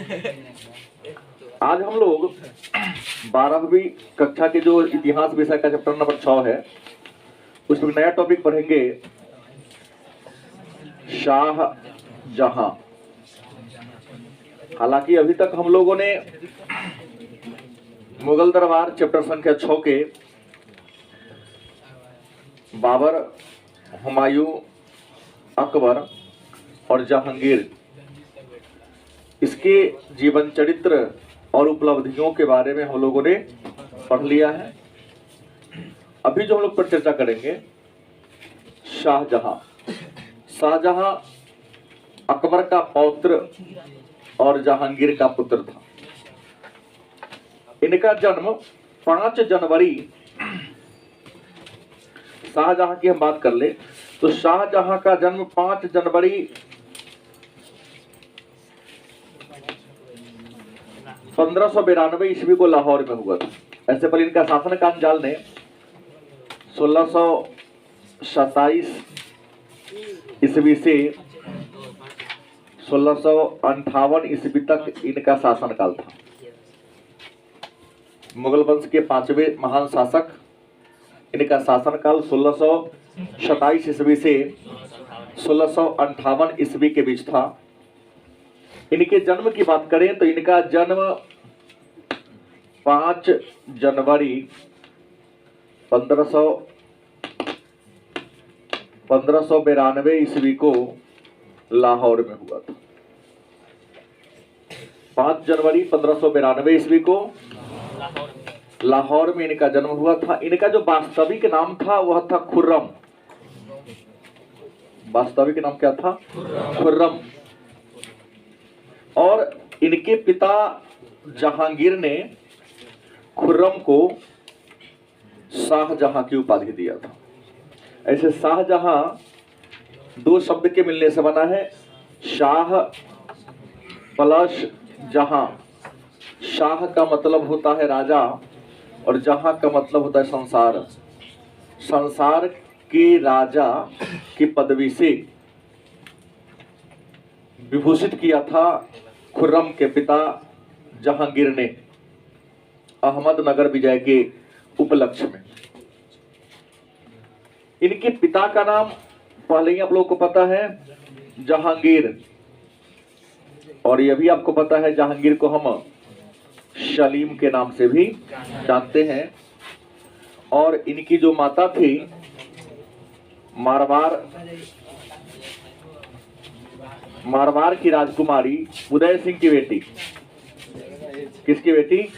आज हम लोग 12वीं कक्षा के जो इतिहास विषय का चैप्टर नंबर 6 है, उसमें नया टॉपिक पढ़ेंगे शाहजहां। हालांकि अभी तक हम लोगों ने मुगल दरबार चैप्टर संख्या 6 के बाबर, हुमायूं, अकबर और जहांगीर इसके जीवन चरित्र और उपलब्धियों के बारे में हम लोगों ने पढ़ लिया है। अभी जो हम लोग पर चर्चा करेंगे शाहजहां। शाहजहां अकबर का पौत्र और जहांगीर का पुत्र था। इनका जन्म 5 जनवरी, शाहजहां की हम बात कर ले तो शाहजहां का जन्म 5 जनवरी 1592 ईस्वी को लाहौर में हुआ था। ऐसे पर इनका शासन काल जाल ने 1627 ईस्वी से 1658 ईस्वी तक इनका शासन काल था। मुगल वंश के 5वें महान शासक, इनका शासन काल 1627 ईस्वी से 1658 ईस्वी के बीच था। इनके जन्म की बात करें तो इनका जन्म 5 जनवरी 1592 ईस्वी को लाहौर में हुआ था। 5 जनवरी 1592 ईस्वी को लाहौर में इनका जन्म हुआ था। इनका जो वास्तविक नाम था वह था खुर्रम। वास्तविक नाम क्या था? खुर्रम। और इनके पिता जहांगीर ने खुर्रम को शाहजहां की उपाधि दिया था। ऐसे शाहजहां 2 शब्द के मिलने से बना है, शाह प्लस जहां। शाह का मतलब होता है राजा और जहां का मतलब होता है संसार। संसार के राजा की पदवी से विभूषित किया था खुर्रम के पिता जहांगीर ने अहमदनगर विजय के उपलक्ष्य में। इनके पिता का नाम पहले ही आप लोगों को पता है, जहांगीर। और यह भी आपको पता है जहांगीर को हम सलीम के नाम से भी जानते हैं। और इनकी जो माता थी मारवाड़ की राजकुमारी उदय सिंह की बेटी। किसकी बेटी?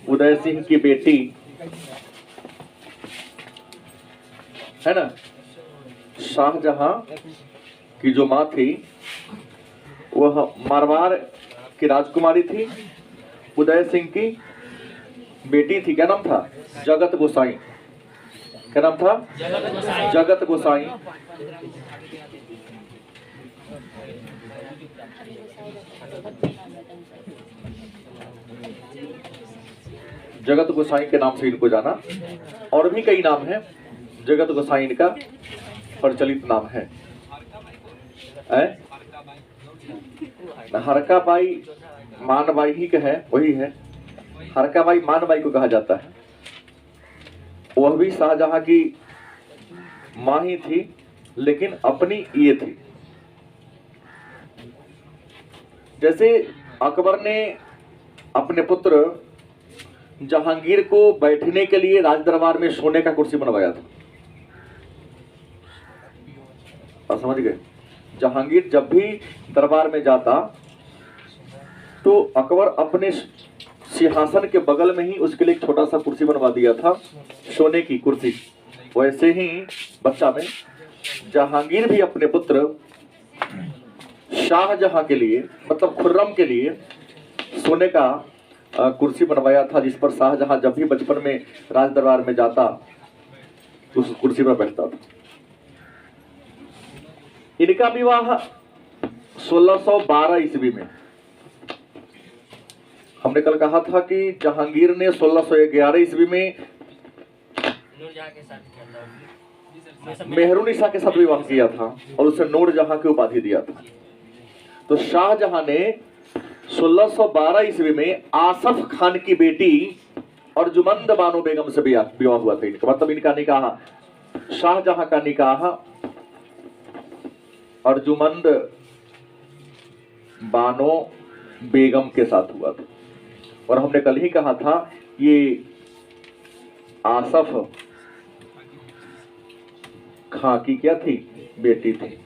उदय सिंह की बेटी है ना। शाहजहां की जो मां थी वह मारवाड़ की राजकुमारी थी, उदय सिंह की बेटी थी। क्या नाम था? जगत गोसाई। क्या नाम था? जगत गोसाई। जगत गोसाई के नाम से इनको जाना। और भी कई नाम हैं, जगत गोसाई इनका प्रचलित नाम है। हरकाबाई मानबाई ही का है, वही है। हरकाबाई मानबाई को कहा जाता है। वह भी शाहजहां की मां ही थी, लेकिन अपनी ये थी। जैसे अकबर ने अपने पुत्र जहांगीर को बैठने के लिए राज दरबार में सोने का कुर्सी बनवाया था। आप समझ गए? जहांगीर जब भी दरबार में जाता तो अकबर अपने सिंहासन के बगल में ही उसके लिए एक छोटा सा कुर्सी बनवा दिया था, सोने की कुर्सी। वैसे ही बच्चा में जहांगीर भी अपने पुत्र शाहजहां के लिए, मतलब खुर्रम के लिए सोने का कुर्सी बनवाया था, जिस पर शाहजहां जब भी बचपन में राज दरबार में जाता तो उस कुर्सी पर बैठता था। इनका विवाह 1612 ईस्वी में। हमने कल कहा था कि जहांगीर ने 1611 ईस्वी में मेहरुनिसा के साथ विवाह किया था और उसे नूरजहां की उपाधि दिया था। तो शाहजहां ने 1612 ईस्वी में आसफ खान की बेटी अर्जुमंद बानो बेगम से विवाह हुआ था। इनका मतलब इनका निकाह, शाहजहां का निकाह अर्जुमंद बानो बेगम के साथ हुआ था। और हमने कल ही कहा था ये आसफ खां की क्या थी, बेटी थी।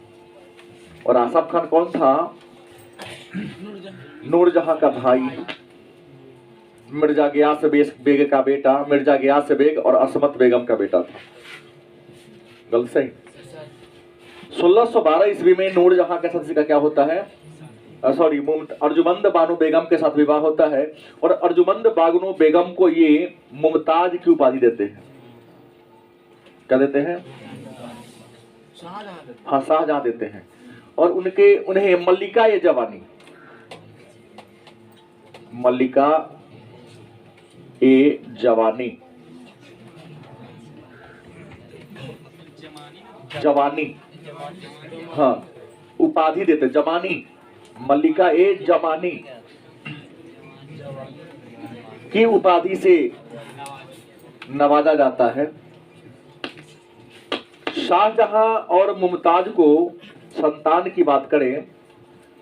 और आसफ खान कौन था? नूरजहां का भाई, मिर्जा गियास बेग का बेटा, मिर्जा गियास बेग और असमत बेगम का बेटा था। गलत सही। 1612 ईस्वी में नूरजहां के साथ इसका क्या होता है, अर्जुमंद बानो बेगम के साथ विवाह होता है। और अर्जुमंद बानो बेगम को ये मुमताज की उपाधि देते हैं। क्या देते हैं? हाँ, शाहजहां देते हैं। और उन्हें मल्लिका ये जवानी, मल्लिका ए जवानी, जवानी, हाँ उपाधि देते, जमानी, मल्लिका ए जमानी की उपाधि से नवाजा जाता है। शाहजहां और मुमताज को संतान की बात करें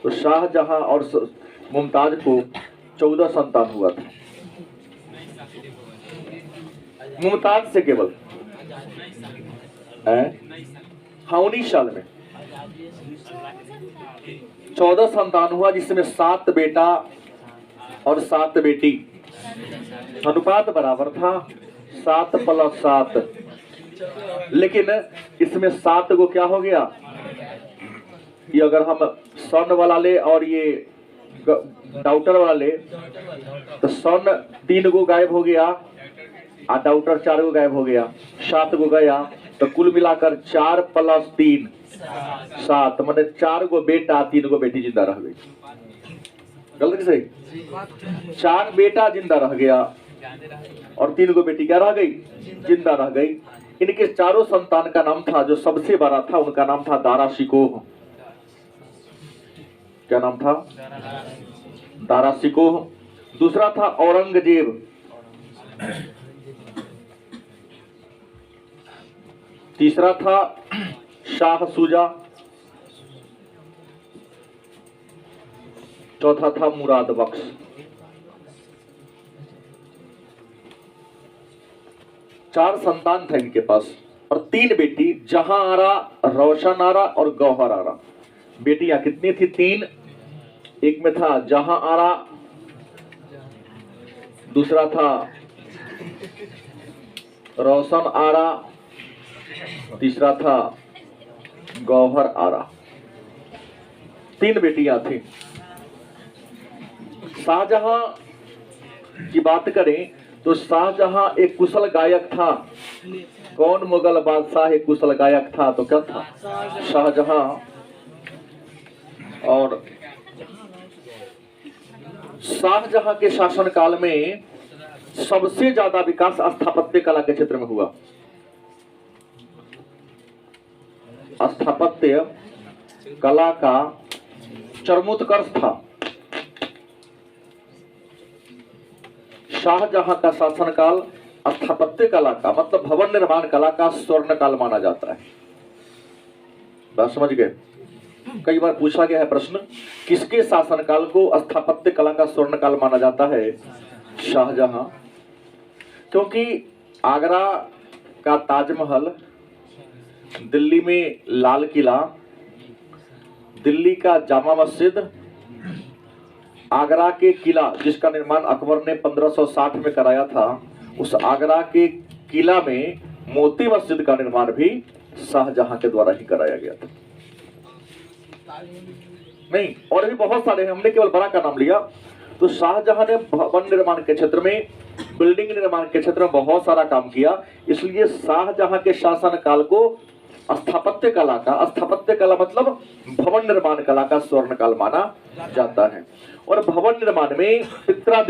तो शाहजहां और मुमताज को 14 संतान हुआ था। मुमताज से केवल 19 साल में 14 संतान हुआ, जिसमें 7 बेटा और 7 बेटी। अनुपात बराबर था 7+7, लेकिन इसमें 7 को क्या हो गया, ये अगर हम स्वर्ण वाला ले और ये डाउटर वाला ले तो स्वर्ण 3 को गायब हो गया और डाउटर 4 को गायब हो गया, 7 को गया, तो कुल मिलाकर 4+3 7, मतलब 4 को बेटा 3 को बेटी जिंदा रह गई। गलत कि सही? 4 बेटा जिंदा रह गया और 3 को बेटी क्या रह गई, जिंदा रह गई। इनके चारों संतान का नाम था, जो सबसे बड़ा था उनका नाम था दारा शिकोह। क्या नाम था? दारा शिकोह। दूसरा था औरंगजेब, तीसरा था शाह सुजा, चौथा था मुराद बख्श। चार संतान था इनके पास और 3 बेटी, जहां आरा, रोशन आरा और गौहर आरा। बेटियां कितनी थी? 3। एक में था जहां आरा, दूसरा था रोशन आरा, तीसरा था गौहर आरा। 3 बेटियां थी। शाहजहां की बात करें तो शाहजहां एक कुशल गायक था। कौन मुगल बादशाह एक कुशल गायक था? तो क्या था? शाहजहां। और शाहजहां के शासनकाल में सबसे ज्यादा विकास स्थापत्य कला के क्षेत्र में हुआ। स्थापत्य कला का चरमोत्कर्ष था। शाहजहां का शासनकाल स्थापत्य कला का मतलब भवन निर्माण कला का स्वर्ण काल माना जाता है। बात समझ गए? कई बार पूछा गया है प्रश्न, किसके शासनकाल को स्थापत्य कला का स्वर्ण काल माना जाता है? शाहजहां। क्योंकि आगरा का ताजमहल, दिल्ली में लाल किला, दिल्ली का जामा मस्जिद, आगरा के किला जिसका निर्माण अकबर ने 1560 में कराया था, उस आगरा के किला में मोती मस्जिद का निर्माण भी शाहजहां के द्वारा ही कराया गया था। नहीं, और भी बहुत सारे हैं, हमने केवल बड़ा का नाम लिया। तो शाहजहां ने भवन निर्माण के क्षेत्र में, बिल्डिंग निर्माण के क्षेत्र में बहुत सारा काम किया। इसलिए शाहजहां के शासन काल को स्थापत्य कला का, स्थापत्य कला मतलब भवन निर्माण कला का स्वर्ण काल माना जाता है। और भवन निर्माण में पित्रा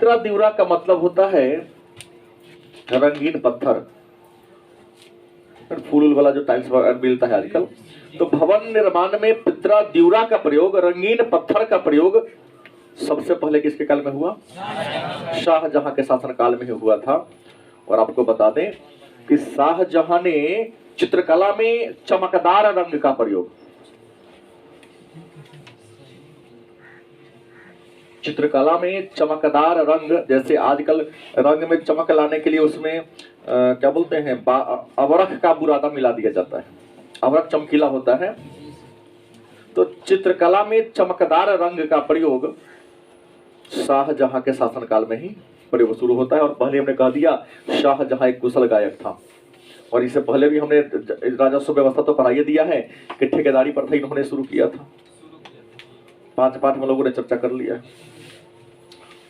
द्यूरा का मतलब होता है रंगीन पत्थर। फूल वाला जो टाइल्स मिलता है आजकल। तो भवन निर्माण में पितरा द्यूरा का प्रयोग, रंगीन पत्थर का प्रयोग सबसे पहले किसके काल में हुआ? शाहजहां के शासनकाल में हुआ था। और आपको बता दें कि शाहजहां ने चित्रकला में चमकदार रंग का प्रयोग, चित्रकला में चमकदार रंग, जैसे आजकल रंग में चमक लाने के लिए उसमें क्या बोलते हैं, अवरख का बुरादा मिला दिया जाता है, अवरख चमकीला होता है। तो चित्रकला में चमकदार रंग का प्रयोग शाहजहां के शासनकाल में ही प्रयोग शुरू होता है। और पहले हमने कह दिया शाहजहां एक कुशल गायक था, और इससे पहले भी हमने राजस्व व्यवस्था तो पढ़ाई दिया है कि ठेकेदारी प्रथा इन्होंने शुरू किया था। 5 पाठ में लोगों ने चर्चा कर लिया।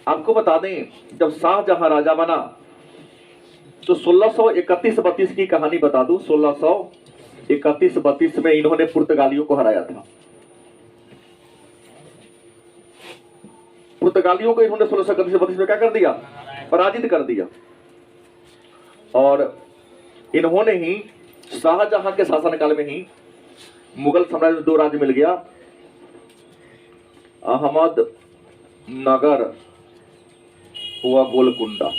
आपको बता दें जब शाहजहां राजा बना तो 1631-32 की कहानी बता दूं। 1631-32 में इन्होंने पुर्तगालियों को हराया था। पुर्तगालियों को इन्होंने 1631-32 में क्या कर दिया? पराजित कर दिया। और इन्होंने ही शाहजहां के शासनकाल में ही मुगल साम्राज्य में 2 राज्य मिल गया, अहमदनगर व गोलकुंडा।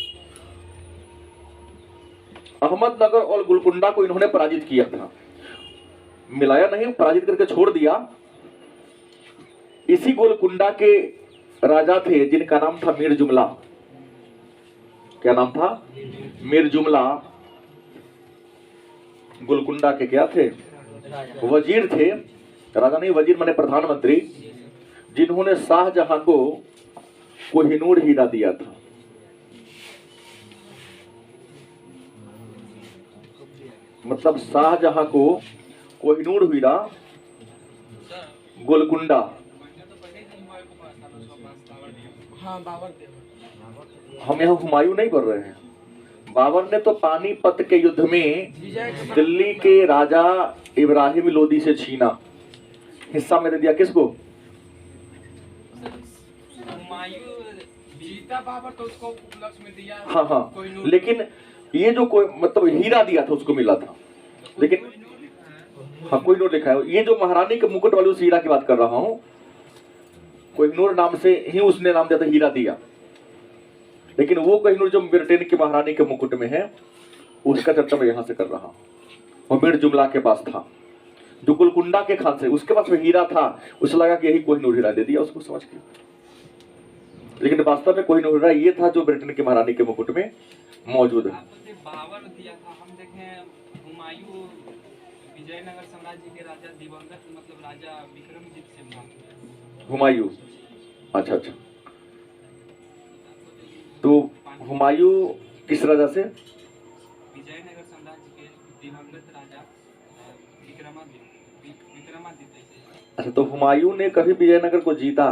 अहमदनगर और गोलकुंडा को इन्होंने पराजित किया था, मिलाया नहीं, पराजित करके छोड़ दिया। इसी गोलकुंडा के राजा थे जिनका नाम था मीर जुमला। क्या नाम था? मीर जुमला। गोलकुंडा के क्या थे? वजीर थे। राजा नहीं, वजीर माने प्रधानमंत्री, जिन्होंने शाहजहां को कोहिनूर हीरा दिया था। मतलब शाहजहां को कोहिनूर हीरा, गोलकुंडा, हम यहाँ हुमायूं नहीं पढ़ रहे हैं। बाबर ने तो पानीपत के युद्ध में दिल्ली के राजा इब्राहिम लोदी से छीना, हिस्सा में दे दिया। किसको? जीता बाबर तो उसको उपलक्ष्य में दिया। हाँ हाँ, लेकिन ये जो कोई मतलब हीरा दिया था उसको मिला था, लेकिन हाँ कोहिनूर लिखा है। ये जो महारानी के मुकुट वाली उस हीरा की बात कर रहा हूँ, कोहिनूर नाम से ही उसने नाम दिया था, हीरा दिया। लेकिन वो कोहिनूर जो ब्रिटेन की महारानी के मुकुट में है, उसका चर्चा मैं यहाँ से कर रहा हूँ। वो मीर जुमला के पास था, जो गोलकुंडा के खान से, उसके पास में हीरा था, उसे लगा कि यही कोहिनूर हीरा दे दिया उसको, समझ के। लेकिन वास्तव में कोहिनूर हीरा ये था जो ब्रिटेन की महारानी के मुकुट में मौजूद है। बाबर दिया था। हम देखें हुमायूं विजयनगर साम्राज्य के राजा दिवंगत मतलब राजा विक्रमजीत से प्राप्त। हुमायूं, अच्छा अच्छा। तो हुमायूं किस राजा से? विजयनगर साम्राज्य के दिवंगत राजा विक्रमादित्य से। अच्छा, तो हुमायूं ने कभी विजयनगर को जीता?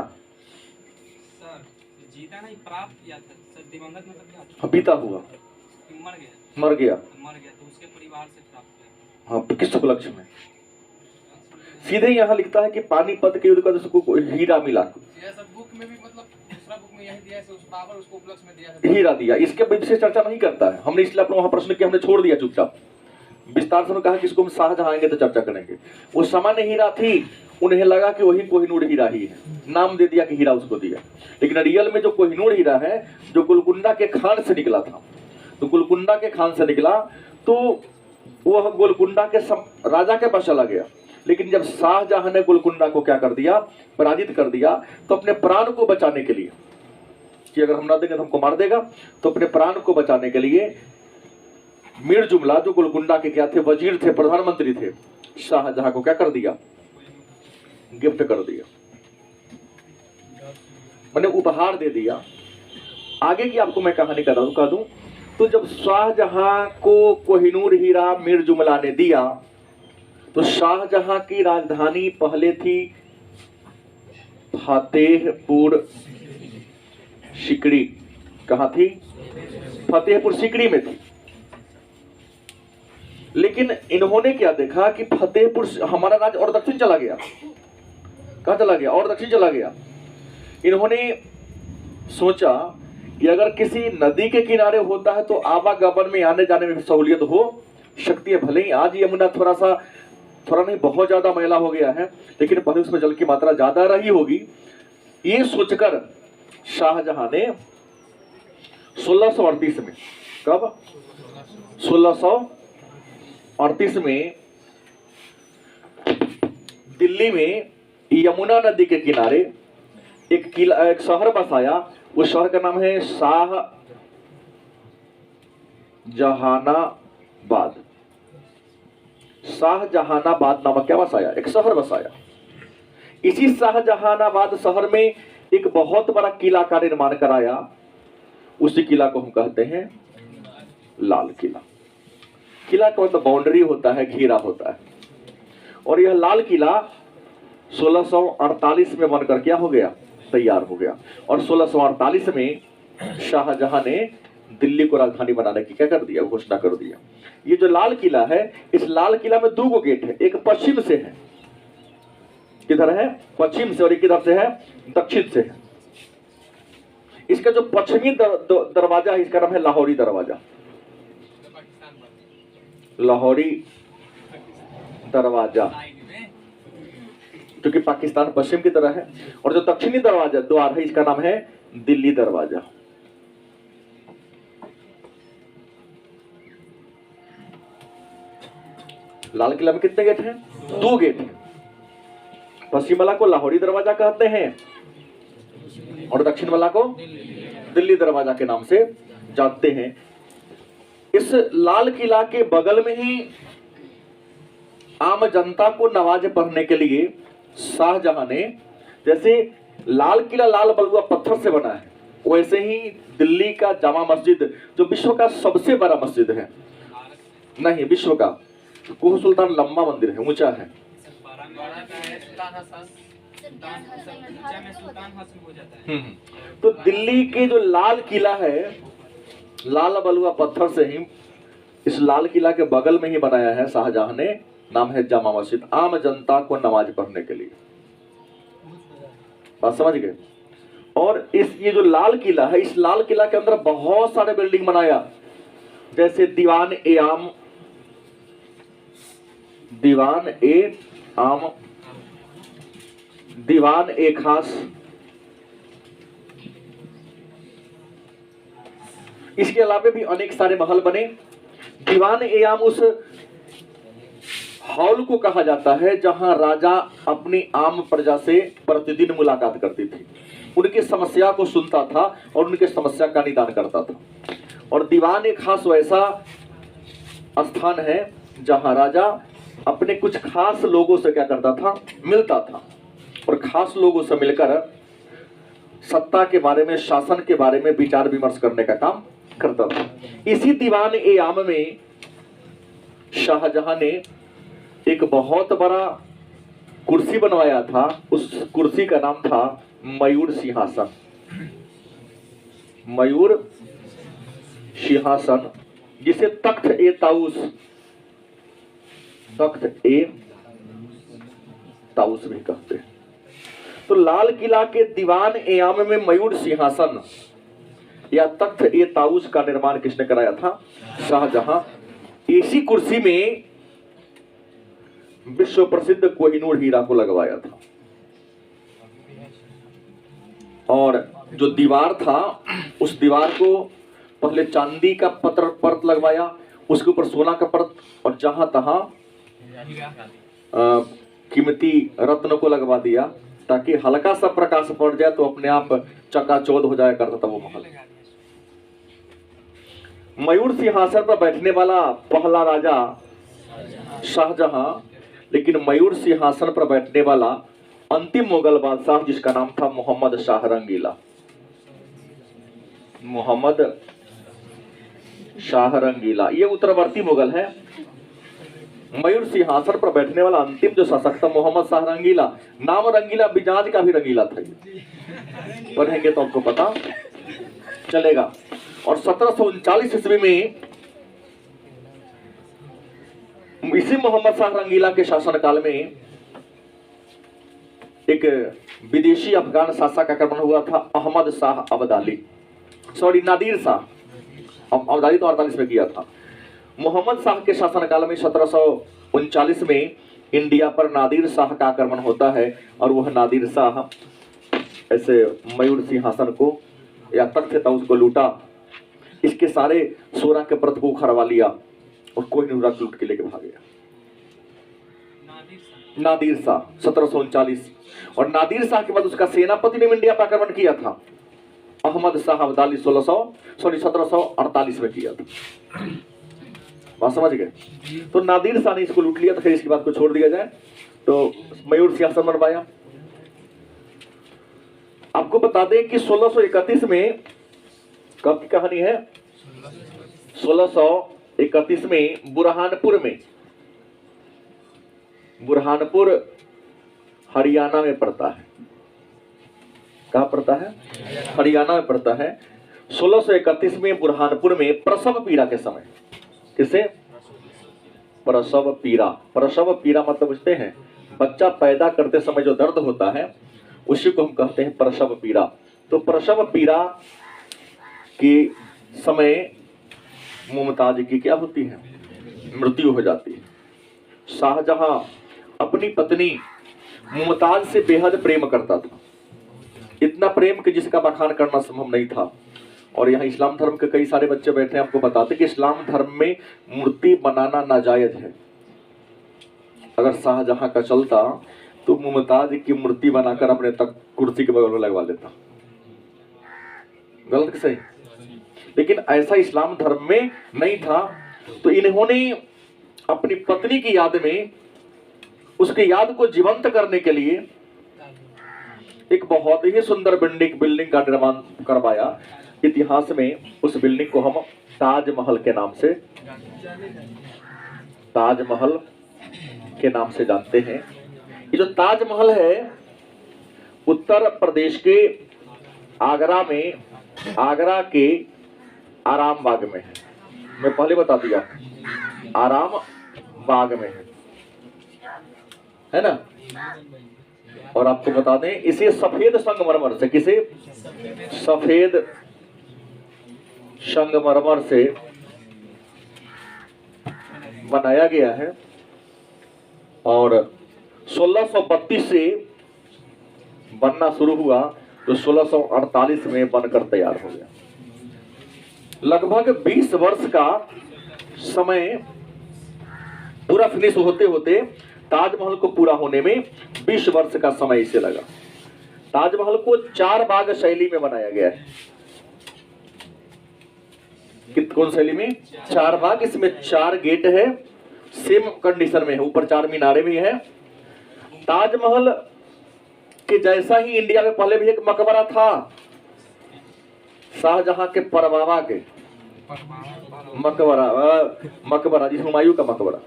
सर जीता नहीं, प्राप्त किया था सर। दिवंगत मतलब क्या? बीता हुआ, मर गया। मर गया, तो उसके परिवार से प्राप्त किया। हाँ। तो किस उपलक्ष्य में? सीधे यहाँ लिखता है कि पानीपत के युद्ध का उसको हीरा मिला। सब बुक में भी मतलब दूसरा बुक में यही दिया है, उस बाबर उसको उपलक्ष्य में दिया है, हीरा दिया। इसके विशेष चर्चा नहीं करता है, हमने इसलिए अपना वहां प्रश्न किया, हमने छोड़ दिया चुपचाप। विस्तार से कहा कि इसको हम शाहजहां आएंगे तो चर्चा करेंगे। वो सामान्य हीरा थी, उन्हें लगा कि वही कोहिनूर हीरा ही है, नाम दे दिया कि हीरा उसको दिया। लेकिन रियल में जो कोहिनूर हीरा है, जो गोलकुंडा के खान से निकला था, तो गोलकुंडा के खान से निकला, तो वह गोलकुंडा के राजा के पास चला गया। लेकिन जब शाहजहां ने गोलकुंडा को क्या कर दिया? पराजित कर दिया। तो अपने प्राण को बचाने के लिए, कि अगर हम ना देंगे तो हमको मार देगा, तो अपने प्राण को बचाने के लिए मीर जुमला, जो गोलकुंडा के क्या थे, वजीर थे, प्रधानमंत्री थे, शाहजहां को क्या कर दिया? गिफ्ट कर दिया, मैंने उपहार दे दिया। आगे की आपको मैं कहानी कह दूं। तो जब शाहजहां को कोहिनूर हीरा मीर जुमला ने दिया, तो शाहजहां की राजधानी पहले थी फतेहपुर सिकड़ी। कहां थी? फतेहपुर सिकड़ी में थी। लेकिन इन्होंने क्या देखा कि फतेहपुर, हमारा राज्य और दक्षिण चला गया। कहां चला गया? और दक्षिण चला गया। इन्होंने सोचा कि अगर किसी नदी के किनारे होता है तो आवागमन में आने जाने में सहूलियत हो, शक्ति है। भले ही आज यमुना थोड़ा नहीं बहुत ज्यादा मैला हो गया है, लेकिन पहले उसमें जल की मात्रा ज्यादा रही होगी। ये सोचकर शाहजहां ने 1638 में, कब 1638 में दिल्ली में यमुना नदी के किनारे एक शहर बसाया। उस शहर का नाम है शाहजहानाबाद। शाहजहानाबाद नामक क्या बसाया, एक शहर बसाया। इसी शाहजहानाबाद शहर में एक बहुत बड़ा किला का निर्माण कराया। उसी किला को हम कहते हैं लाल किला। किला का मतलब बाउंड्री होता है, घेरा होता है। और यह लाल किला 1648 में बनकर क्या हो गया, तैयार हो गया। और 1648 में शाहजहां ने दिल्ली को राजधानी बनाने की क्या कर दिया, घोषणा कर दिया। ये जो लाल किला है, इस लाल किला में 2 गेट है, एक पश्चिम से है, किधर है, पश्चिम से, और एक किधर से है, दक्षिण से है। इसका जो पश्चिमी दरवाजा है, इसका नाम है लाहौरी दरवाजा। लाहौरी दरवाजा जो कि पाकिस्तान पश्चिम की तरह है। और जो दक्षिणी दरवाजा द्वार है, इसका नाम है दिल्ली दरवाजा। लाल किला में कितने गेट हैं, 2 गेट हैं। पश्चिम वाला को लाहौरी दरवाजा कहते हैं और दक्षिण वाला को दिल्ली दरवाजा के नाम से जानते हैं। इस लाल किला के बगल में ही आम जनता को नमाज पढ़ने के लिए शाहजहां ने, जैसे लाल किला लाल बलुआ पत्थर से बना है, वैसे ही दिल्ली का जामा मस्जिद, जो विश्व का सबसे बड़ा मस्जिद है, नहीं विश्व का, कुह सुल्तान लंबा मंदिर है, ऊंचा है। तो दिल्ली के जो लाल किला है, लाल बलुआ पत्थर से ही इस लाल किला के बगल में ही बनाया है शाहजहां ने। नाम है जामा मस्जिद, आम जनता को नमाज पढ़ने के लिए। बात समझ गए। और ये जो लाल किला है, इस लाल किला के अंदर बहुत सारे बिल्डिंग बनाया, जैसे दीवान ए आम, दीवान ए खास। इसके अलावा भी अनेक सारे महल बने। दीवान ए आम उस हॉल को कहा जाता है जहां राजा अपनी आम प्रजा से प्रतिदिन मुलाकात करती थी, उनकी समस्या को सुनता था और उनके समस्या का निदान करता था। और दीवान एक खास वैसा स्थान है जहां राजा अपने कुछ खास लोगों से क्या करता था, मिलता था, और खास लोगों से मिलकर सत्ता के बारे में, शासन के बारे में विचार विमर्श करने का काम करता था। इसी दीवान ए आम में शाहजहां ने एक बहुत बड़ा कुर्सी बनवाया था। उस कुर्सी का नाम था मयूर सिंहासन। मयूर सिंहासन, जिसे तख्त ए ताउस भी कहते हैं। तो लाल किला के दीवान ए आम में मयूर सिंहासन या तख्त ए ताउस का निर्माण किसने कराया था, शाहजहां। इसी कुर्सी में विश्व प्रसिद्ध कोहिनूर हीरा को लगवाया था। और जो दीवार था, उस दीवार को पहले चांदी का परत लगवाया, उसके ऊपर सोना का परत, और जहां तहां कीमती रत्न को लगवा दिया, ताकि हल्का सा प्रकाश पड़ जाए तो अपने आप चकाचौंध हो जाया करता था वो महल। मयूर सिंहासन पर बैठने वाला पहला राजा शाहजहां, लेकिन मयूर सिंहासन पर बैठने वाला अंतिम मुगल बादशाह, जिसका नाम था मोहम्मद शाह रंगीला। मोहम्मद शाह रंगीला ये उत्तरवर्ती मुगल है। मयूर सिंहासन पर बैठने वाला अंतिम जो शासक था मोहम्मद शाह रंगीला। नाम रंगीला, मिजाज का भी रंगीला था। पढ़ेंगे तो आपको पता चलेगा। और 1739 ईस्वी में इसी मोहम्मद शाह रंगीला के शासनकाल में एक विदेशी अफगान शासक आक्रमण हुआ था, अहमद शाह अब्दाली, नादिर शाह अब्दाली तो 48 में किया था। मोहम्मद शाह के शासनकाल में 1739 में इंडिया पर नादिर शाह का आक्रमण होता है और वह नादिर शाह ऐसे मयूर सिंहासन को या तख्त था उसको लूटा, इसके सारे सोना के प्रत को उखड़वा लिया और कोहिनूर लूट के लेके भाग गया। नादिर शाह 1739। और नादिर शाह के बाद उसका सेनापति ने इंडिया पर आक्रमण किया था, अहमद शाह अब्दाली 1748 में किया था। बात समझ गए? तो नादिर शाह ने इसको लूट लिया, तो फिर इसकी बात को छोड़ दिया जाए तो मयूर सिंहासन बनवाया। आपको बता दें कि 1631 में, कब की कहानी है, 1631 में बुरहानपुर हरियाणा में पड़ता है। कहाँ पड़ता है? हरियाणा में पड़ता है। 1631 में बुरहानपुर में प्रसव पीड़ा के समय, किसे? प्रसव पीड़ा। प्रसव पीड़ा मतलब बुझते हैं, बच्चा पैदा करते समय जो दर्द होता है उसी को हम कहते हैं प्रसव पीड़ा। तो प्रसव पीड़ा के समय मुमताज की क्या होती है? मृत्यु हो जाती है। शाहजहां अपनी पत्नी मुमताज से बेहद प्रेम करता था, इतना प्रेम कि जिसका बखान करना संभव नहीं था। और यहाँ इस्लाम धर्म के कई सारे बच्चे बैठे हैं, आपको बताते कि इस्लाम धर्म में मूर्ति बनाना नाजायज है। अगर शाहजहां का चलता तो मुमताज की मूर्ति बनाकर अपने तक कुर्सी के बगल में लगवा लेता। गलत कि सही? लेकिन ऐसा इस्लाम धर्म में नहीं था, तो इन्होंने अपनी पत्नी की याद में, उसकी याद को जीवंत करने के लिए एक बहुत ही सुंदर बिल्डिंग का निर्माण करवाया। इतिहास में उस बिल्डिंग को हम ताजमहल के नाम से जानते हैं। ये जो ताजमहल है उत्तर प्रदेश के आगरा के आराम बाग में है। मैं पहले बता दिया, आराम बाग में है ना। और आपको बता दें इसे सफेद संगमरमर से, किसे? सफेद संगमरमर से बनाया गया है। और 1632 से बनना शुरू हुआ तो 1648 में बनकर तैयार हो गया। लगभग 20 वर्ष का समय पूरा फिनिश होते होते ताजमहल को पूरा होने में 20 वर्ष का समय इसे लगा। ताजमहल को 4 बाग शैली में बनाया गया है। कौन शैली में? 4 बाग। इसमें 4 गेट है, सेम कंडीशन में है, ऊपर 4 मीनारे भी है। ताजमहल के जैसा ही इंडिया में पहले भी एक मकबरा था, शाहजहां के परबाबा के मकबरा जी, हुमायूं का मकबरा।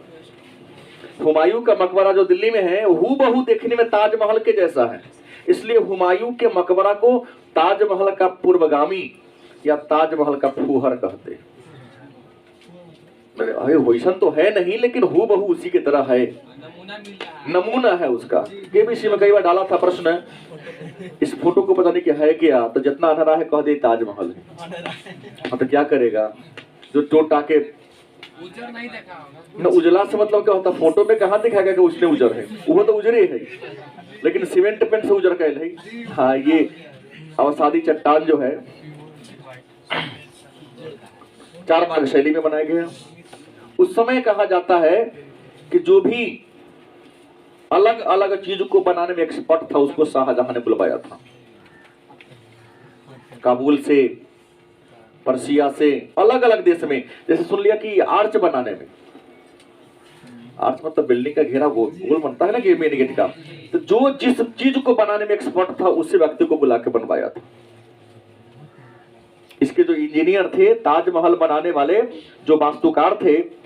हुमायूं का मकबरा जो दिल्ली में है हूबहू देखने में ताजमहल के जैसा है, इसलिए हुमायूं के मकबरा को ताजमहल का पूर्वगामी या ताजमहल का फूहर कहते हैं। वैसन तो है नहीं, लेकिन हूबहू उसी की तरह है, नमूना है उसका। केबीसी में कई बार डाला था प्रश्न, इस फोटो को पता नहीं क्या है क्या, तो जितना अंधेरा है कह दे ताजमहल है। तो क्या करेगा जो टोटा के उजर नहीं देखा होगा। न उजला से मतलब क्या होता? फोटो में कहाँ दिखाएगा कि उसने उजर है? वो तो उजरे है, लेकिन सीमेंट पेंट से उजर कैल है। हाँ, ये अवसादी चट्टान जो है 4 बाग शैली में बनाया गया। उस समय कहा जाता है कि जो भी अलग अलग चीज को बनाने में एक्सपर्ट था उसको शाहजहां ने बुलवाया था। काबुल से, पर्सिया से, अलग अलग देश में। जैसे सुन लिया कि आर्च बनाने में, आर्च मतलब बिल्डिंग का घेरा गोल बनता है ना कि मेन गेट का, तो जो जिस चीज को बनाने में एक्सपर्ट था उसी व्यक्ति को बुला के बनवाया था। इसके जो इंजीनियर थे, ताजमहल बनाने वाले जो वास्तुकार थे,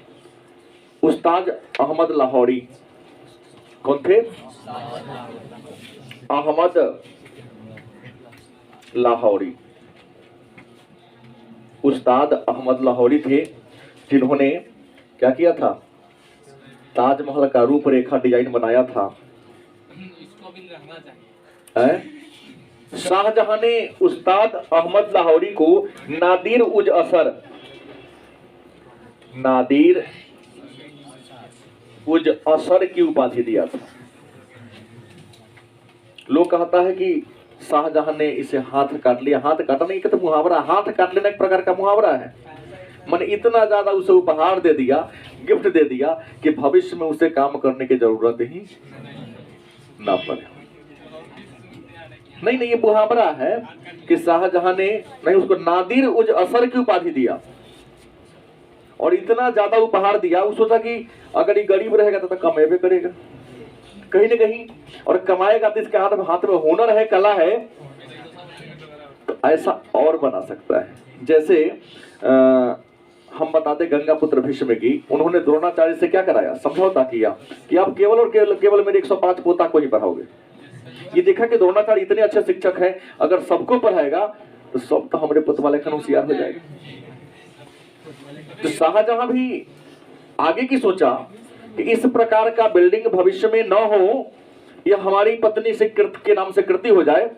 उस्ताद अहमद लाहौरी। कौन थे? अहमद लाहौरी। उस्ताद अहमद लाहौरी थे जिन्होंने क्या किया था? ताजमहल का रूपरेखा डिजाइन बनाया था। इसको भी रहना चाहिए। शाहजहां ने उस्ताद अहमद लाहौरी को नादिर उज असर नादिर उज असर की उपाधि दिया था। लोग कहता है कि शाहजहां ने इसे हाथ काट लिया। हाथ काटने का तो मुहावरा, हाथ काट लेना एक प्रकार का मुहावरा है। मैंने इतना ज्यादा उसे उपहार दे दिया, गिफ्ट दे दिया कि भविष्य में उसे काम करने की जरूरत ही ना पड़े। नहीं, ये मुहावरा है कि शाहजहां ने नहीं उसको नादिर उज असर की उपाधि दिया और इतना ज्यादा उपहार दिया। वो सोचा कि अगर ये गरीब रहेगा तो कमेबे करेगा कहीं ना कहीं, और कमाएगा तो इसके हाथ में हुनर है, कला है, तो ऐसा और बना सकता है। जैसे हम बताते गंगा पुत्र भीष्म की, उन्होंने द्रोणाचार्य से क्या कराया, समझौता किया कि आप केवल और केवल मेरे 105 पोता को ही पढ़ाओगे। ये देखा कि द्रोणाचार्य इतने अच्छे शिक्षक हैं, अगर सबको पढ़ाएगा तो सब तो हमारे पुत्र वाले खन होशियार हो जाएगा। तो शाहजहां भी आगे की सोचा कि इस प्रकार का बिल्डिंग भविष्य में न हो, यह हमारी पत्नी से कृत के नाम से कृति हो जाए,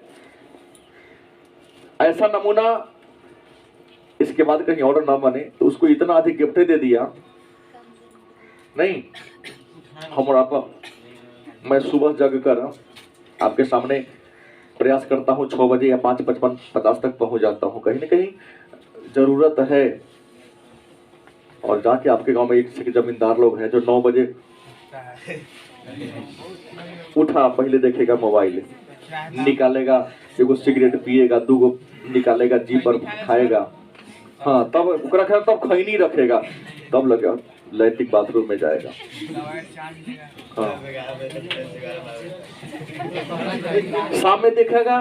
ऐसा नमूना इसके बाद कहीं और ना बने। तो उसको इतना अधिक गिफ्ट दे दिया। नहीं, मैं सुबह जग कर आपके सामने प्रयास करता हूँ 6 बजे या 5:55-50 तक पहुंच जाता हूँ। कहीं ना कहीं जरूरत है। और जाके आपके गांव में एक जमींदार लोग हैं जो 9 बजे उठा, पहले देखेगा मोबाइल, निकालेगा, एगो सिगरेट पिएगा, 2 निकालेगा, जी पर खाएगा, हाँ तब तब खैनी रखेगा, तब लगेगा लैट्रिन बाथरूम में जाएगा। हाँ, शाम में देखेगा,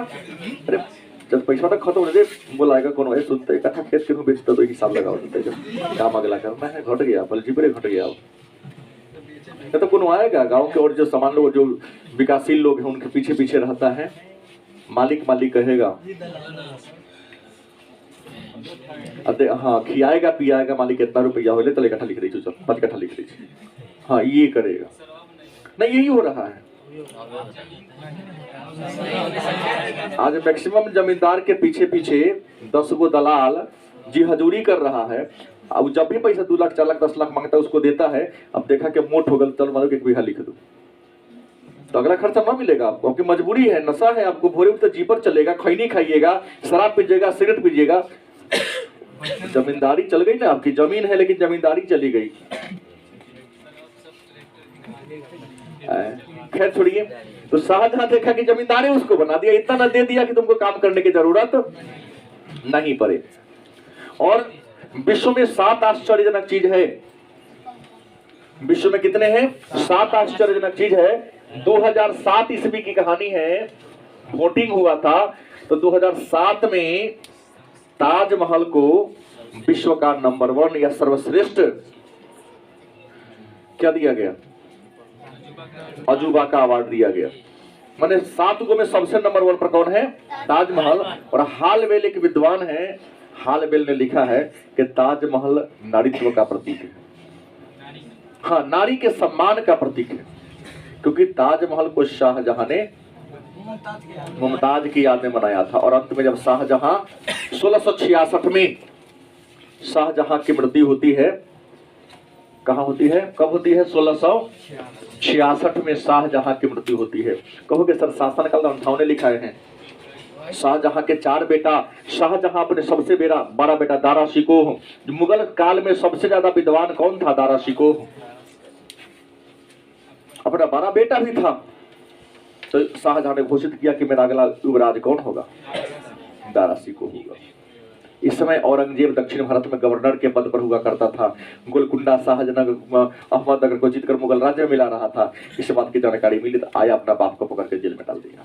अरे जब पैसा तक खत्म हो जाए बोलाएगा कौन सुनते कट्ठा खेत के बेचता तो हिसाब लगाओ, काम अगला करना है, घट गया बल्जीपरे घट गया। तो कौन आएगा गांव के, और जो सामान लोग जो विकासशील लोग हैं उनके पीछे पीछे रहता है, मालिक कहेगा, अरे हाँ खियाएगा पियाएगा, मालिक कितना रुपया हो ले, तले कट्ठा लिख रही, चल 5 कट्ठा लिख रही, हाँ ये करेगा। नहीं, यही हो रहा है आज। मैक्सिमम जमींदार के पीछे पीछे 10 गो दलाल जी हजूरी कर रहा है। अब जब भी पैसा 2 लाख 4 लाख 10 लाख मांगता है उसको देता है। अब देखा कि मोट हो गल, चल मानो 1 बीघा लिख दो, तो अगला खर्चा ना मिलेगा आपको, आपकी मजबूरी है, नशा है आपको, भोरे तो जी पर चलेगा, खैनी खाइएगा, शराब पीजिएगा, सिगरेट पीजिएगा। जमींदारी चल गई ना, आपकी जमीन है लेकिन जमींदारी चली गई। खैर छोड़िए। तो शाहजहां देखा कि जमींदारी उसको बना दिया, इतना न दे दिया कि तुमको काम करने की जरूरत नहीं पड़े। और विश्व में 7 आश्चर्यजनक चीज है। विश्व में कितने हैं? 7 आश्चर्यजनक चीज है। 2007 ईस्वी की कहानी है, वोटिंग हुआ था तो 2007 में ताजमहल को विश्व का नंबर 1 या सर्वश्रेष्ठ क्या दिया गया? अजूबा का अवार्ड दिया गया। मैंने 7 गो में सबसे नंबर 1 पर कौन है? ताजमहल। और हालवेल एक विद्वान है, हालवेल ने लिखा है कि ताजमहल नारीत्व का प्रतीक है। हाँ, नारी के सम्मान का प्रतीक है, क्योंकि ताजमहल को शाहजहां ने मुमताज की याद में बनाया था। और अंत में जब शाहजहां 1666 में शाहजहां की मृत्यु होती है, कहाँ होती है, कब होती है? 1666 में शाहजहां की मृत्यु होती है। कहोगे सर शासन काल 58 लिखाए हैं। शाहजहां के 4 बेटा, शाहजहां अपने सबसे बड़ा बेटा दारा शिकोह, मुगल काल में सबसे ज्यादा विद्वान कौन था? दारा शिकोह, अपना बड़ा बेटा भी था। तो शाहजहां ने घोषित किया कि मेरा अगला युवराज कौन होगा? दारा शिकोह होगा। इस समय औरंगजेब दक्षिण भारत में गवर्नर के पद पर हुआ करता था। गोलकुंडा, शाहजहां, अहमदनगर को जीतकर मुगल राज्य में मिला रहा था। इस बात की जानकारी मिली तो आया, अपना बाप को पकड़ के जेल में डाल दिया।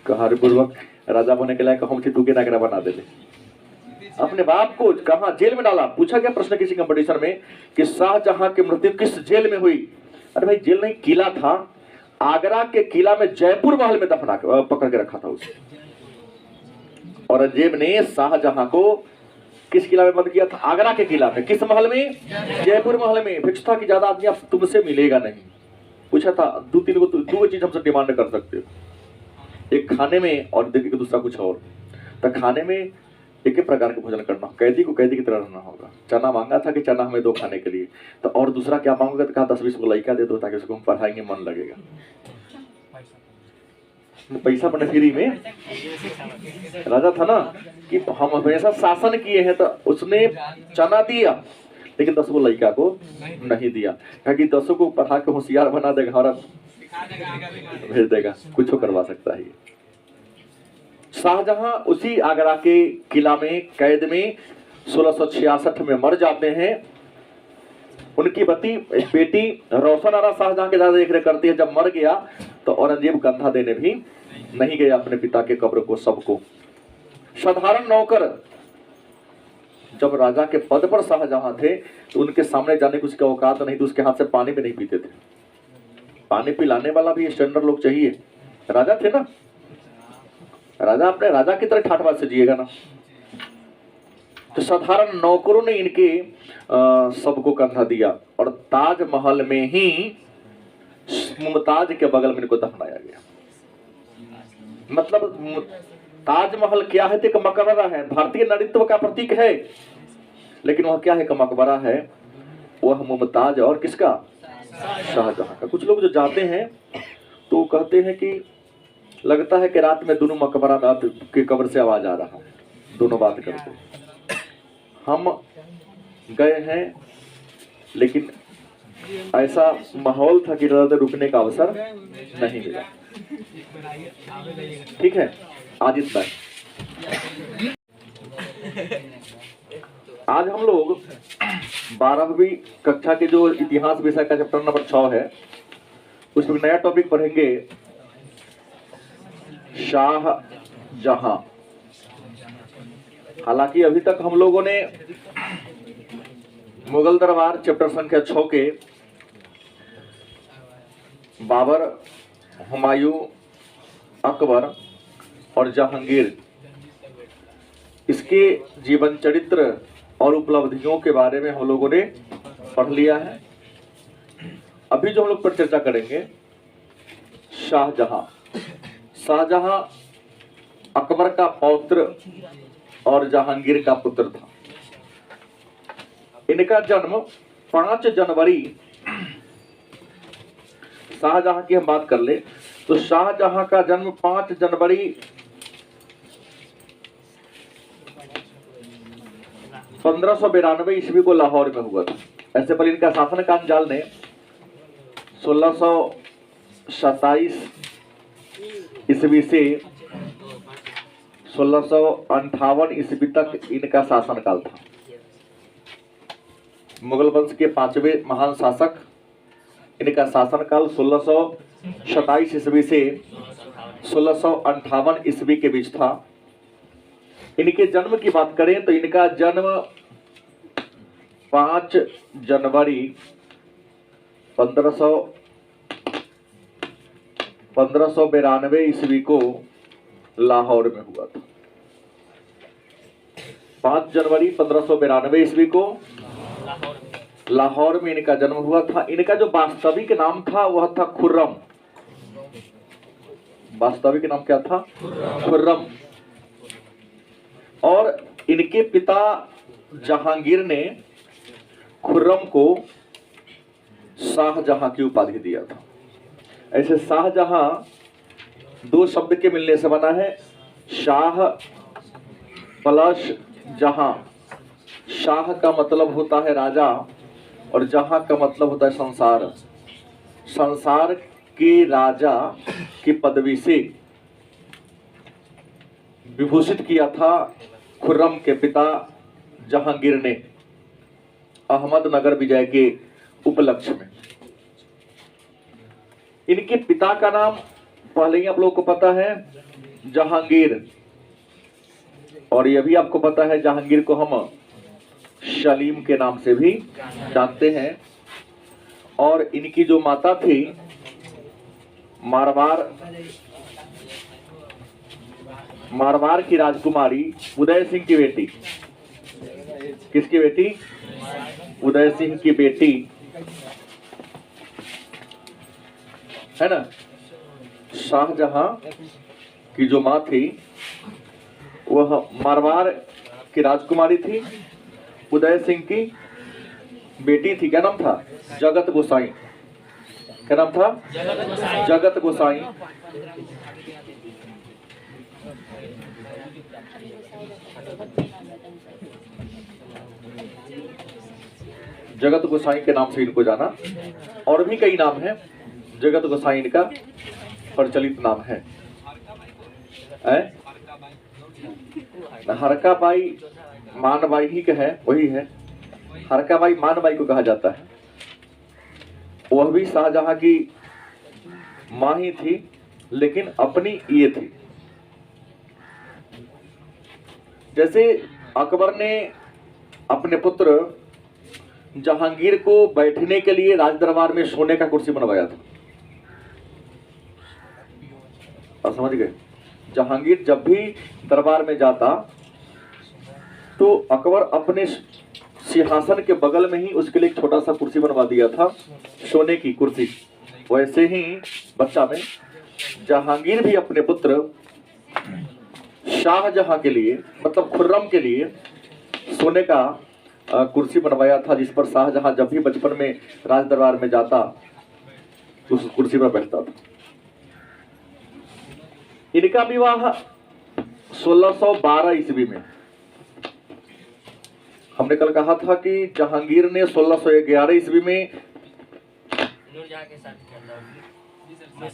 कहा पूर्वक राजा बने के लायक हम तू के नागरा बना दे, अपने बाप को कहा जेल में डाला। पूछा गया प्रश्न किसी कंपटीशन में कि शाहजहां की मृत्यु किस जेल में हुई? अरे भाई जेल नहीं, किला था, आगरा के किला में, जयपुर महल में दफना पकड़ के रखा था उसे। औरंगजेब ने शाहजहां को किस किला में बंद किया था? आगरा के किला में। किस महल में? जयपुर महल में। फिक्स था कि ज्यादा आदमी आप तुमसे मिलेगा नहीं। पूछा था 2 चीज हमसे डिमांड कर सकते हो, एक खाने में और देखिए दूसरा कुछ और। तो खाने में एक ही प्रकार के भोजन करना, कैदी को कैदी की तरह रहना होगा। चना मांगा था कि चना हमें दो खाने के लिए, तो और दूसरा क्या मांगोगे, तो कहा 10-20 को लड़का दे दो ताकि उसको हम पढ़ाएंगे, मन लगेगा। पैसा पड़े फ्री में। राजा था ना कि हम हमेशा शासन किए हैं, तो उसने चना दिया लेकिन 10 को लड़का को नहीं दिया, क्योंकि 10 को पढ़ा के होशियार बना देगा और भेज देगा, कुछ करवा सकता है। शाहजहां उसी आगरा के किला में कैद में 1666 में मर जाते हैं। उनकी बेटी रोशन आरा शाहजहां के ज्यादा देख रेख करती है। जब मर गया तो औरंगजेब कंधा देने भी नहीं गया अपने पिता के कब्र को। सबको साधारण नौकर जब राजा के पद पर शाहजहां थे तो उनके सामने जाने की उसकी औकात नहीं, तो उसके हाथ से पानी भी नहीं पीते थे। पानी पिलाने वाला भी स्टैंडर्ड लोग चाहिए। राजा थे ना, राजा अपने राजा की तरह ठाठबाज से जिएगा ना। तो साधारण नौकरों ने इनके सबको कंधा दिया और ताजमहल में ही मुमताज के बगल में इनको दफनाया गया। मतलब ताजमहल क्या है, तो एक मकबरा है, भारतीय नारीत्व का प्रतीक है, लेकिन वह क्या है, का मकबरा है। वह मुमताज और किसका, शाहजहां का। कुछ लोग जो जाते हैं तो कहते हैं कि लगता है कि रात में दोनों मकबरा के कब्र से आवाज आ रहा है, दोनों बात करते हैं। हम गए हैं लेकिन ऐसा माहौल था कि ज्यादा रुकने का अवसर नहीं मिला। ठीक है, आज इतना। आज हम लोग 12वीं कक्षा के जो इतिहास विषय का चैप्टर नंबर 6 है, उसमें नया टॉपिक पढ़ेंगे, शाहजहां। हालांकि अभी तक हम लोगों ने मुगल दरबार चैप्टर संख्या 6 के बाबर, हुमायूं, अकबर और जहांगीर, इसके जीवन चरित्र और उपलब्धियों के बारे में हम लोगों ने पढ़ लिया है। अभी जो हम लोग पर चर्चा करेंगे, शाहजहां। शाहजहां अकबर का पौत्र और जहांगीर का पुत्र था। इनका जन्म 5 जनवरी, शाहजहां की हम बात कर ले तो शाहजहां का जन्म 5 जनवरी 1592 ईस्वी को लाहौर में हुआ था। ऐसे पर इनका शासन काल जाल ने 1627 ईस्वी से 1658 ईस्वी तक इनका शासन काल था। मुगल वंश के 5वें महान शासक, इनका शासन काल 1627 ईस्वी से 1658 ईस्वी के बीच था। इनके जन्म की बात करें तो इनका जन्म 5 जनवरी 1592 ईस्वी को लाहौर में हुआ था। 5 जनवरी 1592 ईस्वी को लाहौर में इनका जन्म हुआ था। इनका जो वास्तविक नाम था वह था खुर्रम। वास्तविक नाम क्या था? खुर्रम। और इनके पिता जहांगीर ने खुर्रम को शाहजहां की उपाधि दिया था। ऐसे शाहजहां 2 शब्द के मिलने से बना है, शाह प्लस जहां। शाह का मतलब होता है राजा और जहां का मतलब होता है संसार। संसार के राजा की पदवी से विभूषित किया था खुर्रम के पिता जहांगीर ने अहमदनगर विजय के उपलक्ष्य में। इनके पिता का नाम पहले ही आप लोगों को पता है, जहांगीर, और यह भी आपको पता है जहांगीर को हम सलीम के नाम से भी जानते हैं। और इनकी जो माता थी मारवाड़ की राजकुमारी उदय सिंह की बेटी। किसकी बेटी? उदय सिंह की बेटी है ना। शाहजहां की जो मां थी वह मारवाड़ की राजकुमारी थी, उदय सिंह की बेटी थी, क्या नाम था? जगत गोसाई। क्या नाम था? जगत गोसाई। जगत गोसाई के नाम से इनको जाना, और भी कई नाम हैं। जगत गोसाई इनका प्रचलित नाम है। हरकाबाई मानबाई ही का है, वही है। हरकाबाई मानबाई को कहा जाता है। वह भी शाहजहां की मां ही थी, लेकिन अपनी ये थी। जैसे अकबर ने अपने पुत्र जहांगीर को बैठने के लिए राज दरबार में सोने का कुर्सी बनवाया था। और समझ गए, जहांगीर जब भी दरबार में जाता तो अकबर अपने सिंहासन के बगल में ही उसके लिए एक छोटा सा कुर्सी बनवा दिया था, सोने की कुर्सी। वैसे ही बच्चा में जहांगीर भी अपने पुत्र शाहजहां के लिए, मतलब खुर्रम के लिए सोने का कुर्सी बनवाया था, जिस पर शाहजहां जब भी बचपन में राज दरबार में जाता तो उस कुर्सी पर बैठता था। इनका विवाह 1612 ईस्वी में, हमने कल कहा था कि जहांगीर ने 1611 ईस्वी में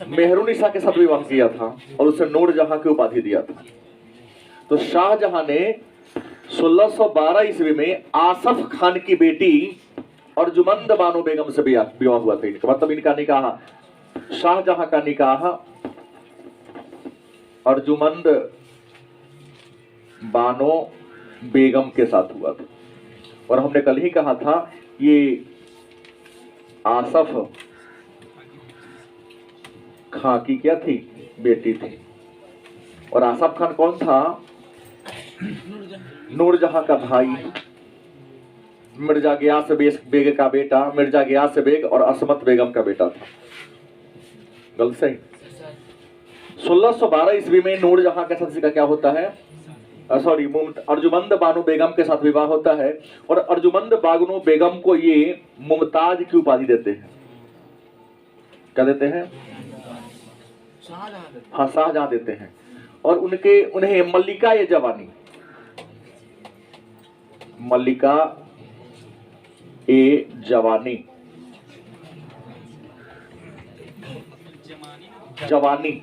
मेहरुनिसा के साथ विवाह किया था और उसे नूरजहां की उपाधि दिया था। तो शाहजहां ने 1612 ईस्वी में आसफ खान की बेटी अर्जुमंद बानो बेगम से विवाह हुआ था इनका। मतलब इनका निकाह, शाहजहां का निकाह अर्जुमंद बानो बेगम के साथ हुआ था। और हमने कल ही कहा था ये आसफ खां की क्या थी? बेटी थी। और आसफ खान कौन था? नूरजहां का भाई, मिर्जा गियास बेग का बेटा, मिर्जा गियास बेग और असमत बेगम का बेटा था। गलत सही? 1612 ईस्वी में नूरजहां के साथ इसका क्या होता है? सॉरी, अर्जुमंद बानो बेगम के साथ विवाह होता है। और अर्जुमंद बानो बेगम को ये मुमताज की उपाधि देते हैं। क्या देते हैं? हाँ, शाहजहां देते हैं। और उन्हें मल्लिका ये जवानी, मल्लिका ए जवानी, जवानी,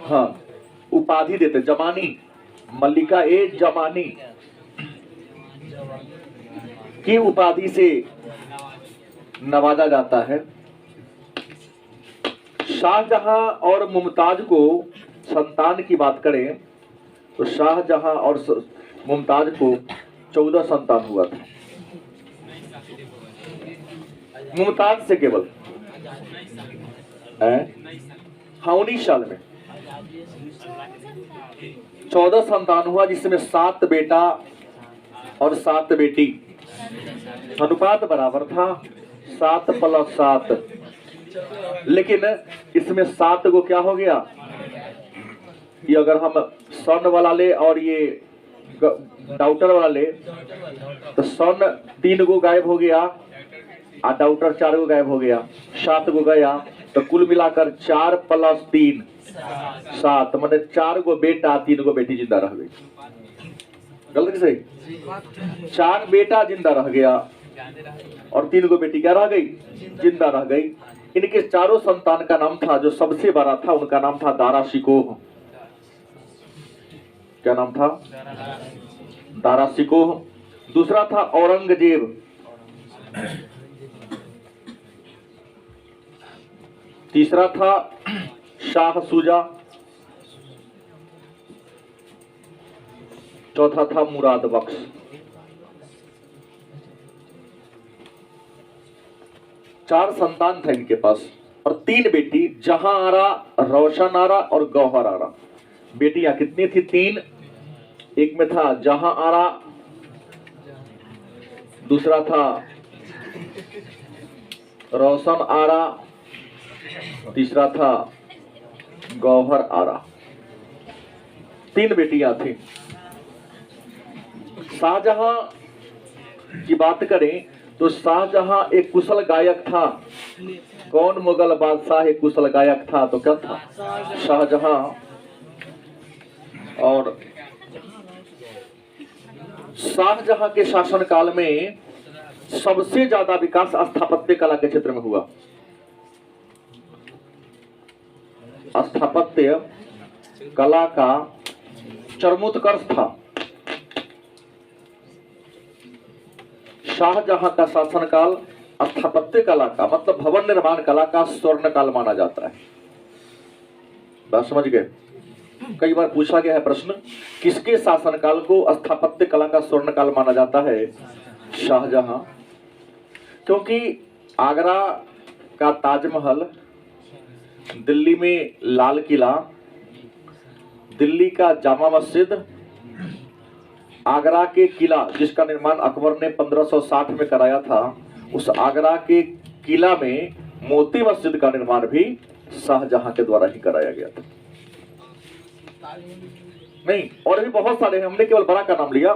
हाँ उपाधि देते, जवानी, मल्लिका ए जवानी की उपाधि से नवाजा जाता है। शाहजहां और मुमताज को संतान की बात करें तो शाहजहां और मुमताज को 14 संतान हुआ था। मुमताज से केवल 19 साल में 14 संतान हुआ, जिसमें 7 बेटा और 7 बेटी। अनुपात बराबर था 7+7। लेकिन इसमें 7 को क्या हो गया? ये अगर हम सन वाला ले और ये डाउटर वाला ले तो सन 3 को गायब हो गया और डाउटर 4 को गायब हो गया, 7 को गया। तो कुल मिलाकर 4+3 7, मतलब 4 को बेटा 3 को बेटी जिंदा रह गई। गलत सही? 4 बेटा जिंदा रह गया और 3 को बेटी क्या रह गई? जिंदा रह गई। इनके चारों संतान का नाम था, जो सबसे बड़ा था उनका नाम था दारा शिकोह। क्या नाम था? दारा शिकोह। दूसरा था औरंगजेब। तीसरा था शाह सुजा। चौथा था मुराद बख्श। चार संतान था इनके पास और 3 बेटी, जहां आरा, रोशन आरा और गौहर आरा। बेटियां कितनी थी? 3। एक में था जहां आरा, दूसरा था रोशन आरा, तीसरा था गौहर आरा। 3 बेटियां थी। शाहजहां की बात करें तो शाहजहां एक कुशल गायक था। कौन मुगल बादशाह एक कुशल गायक था? तो क्या था? शाहजहां। और शाहजहां के शासनकाल में सबसे ज्यादा विकास स्थापत्य कला के क्षेत्र में हुआ। स्थापत्य कला का चरमोत्कर्ष था। शाहजहां का शासनकाल स्थापत्य कला का मतलब भवन निर्माण कला का स्वर्ण काल माना जाता है। बात समझ गए? कई बार पूछा गया है प्रश्न, किसके शासनकाल को स्थापत्य कला का स्वर्ण काल माना जाता है? शाहजहां। क्योंकि आगरा का ताजमहल, दिल्ली में लाल किला, दिल्ली का जामा मस्जिद, आगरा के किला जिसका निर्माण अकबर ने 1560 में कराया था, उस आगरा के किला में मोती मस्जिद का निर्माण भी शाहजहां के द्वारा ही कराया गया था। नहीं, और भी बहुत सारे हैं, हमने केवल बड़ा का नाम लिया।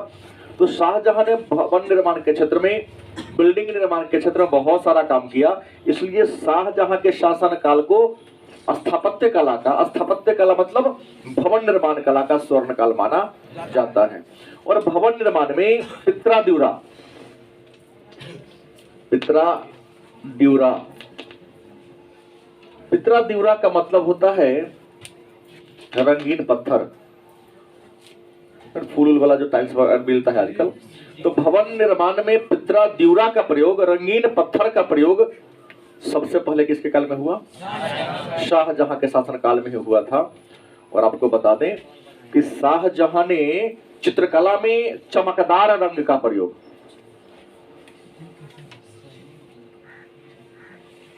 तो शाहजहां ने भवन निर्माण के क्षेत्र में, बिल्डिंग निर्माण के क्षेत्र में बहुत सारा काम किया। इसलिए शाहजहां के शासन काल को स्थापत्य कला का, स्थापत्य कला मतलब भवन निर्माण कला का स्वर्ण काल माना जाता है। और भवन निर्माण में पित्राद्युरा, पित्राद्युरा, पित्राद्युरा का मतलब होता है रंगीन पत्थर, फूल वाला जो टाइल्स मिलता है आजकल। तो भवन निर्माण में पित्राद्युरा का प्रयोग, रंगीन पत्थर का प्रयोग सबसे पहले किसके काल में हुआ? शाहजहां के शासन काल में हुआ था। और आपको बता दें कि शाहजहां ने चित्रकला में चमकदार रंग का प्रयोग,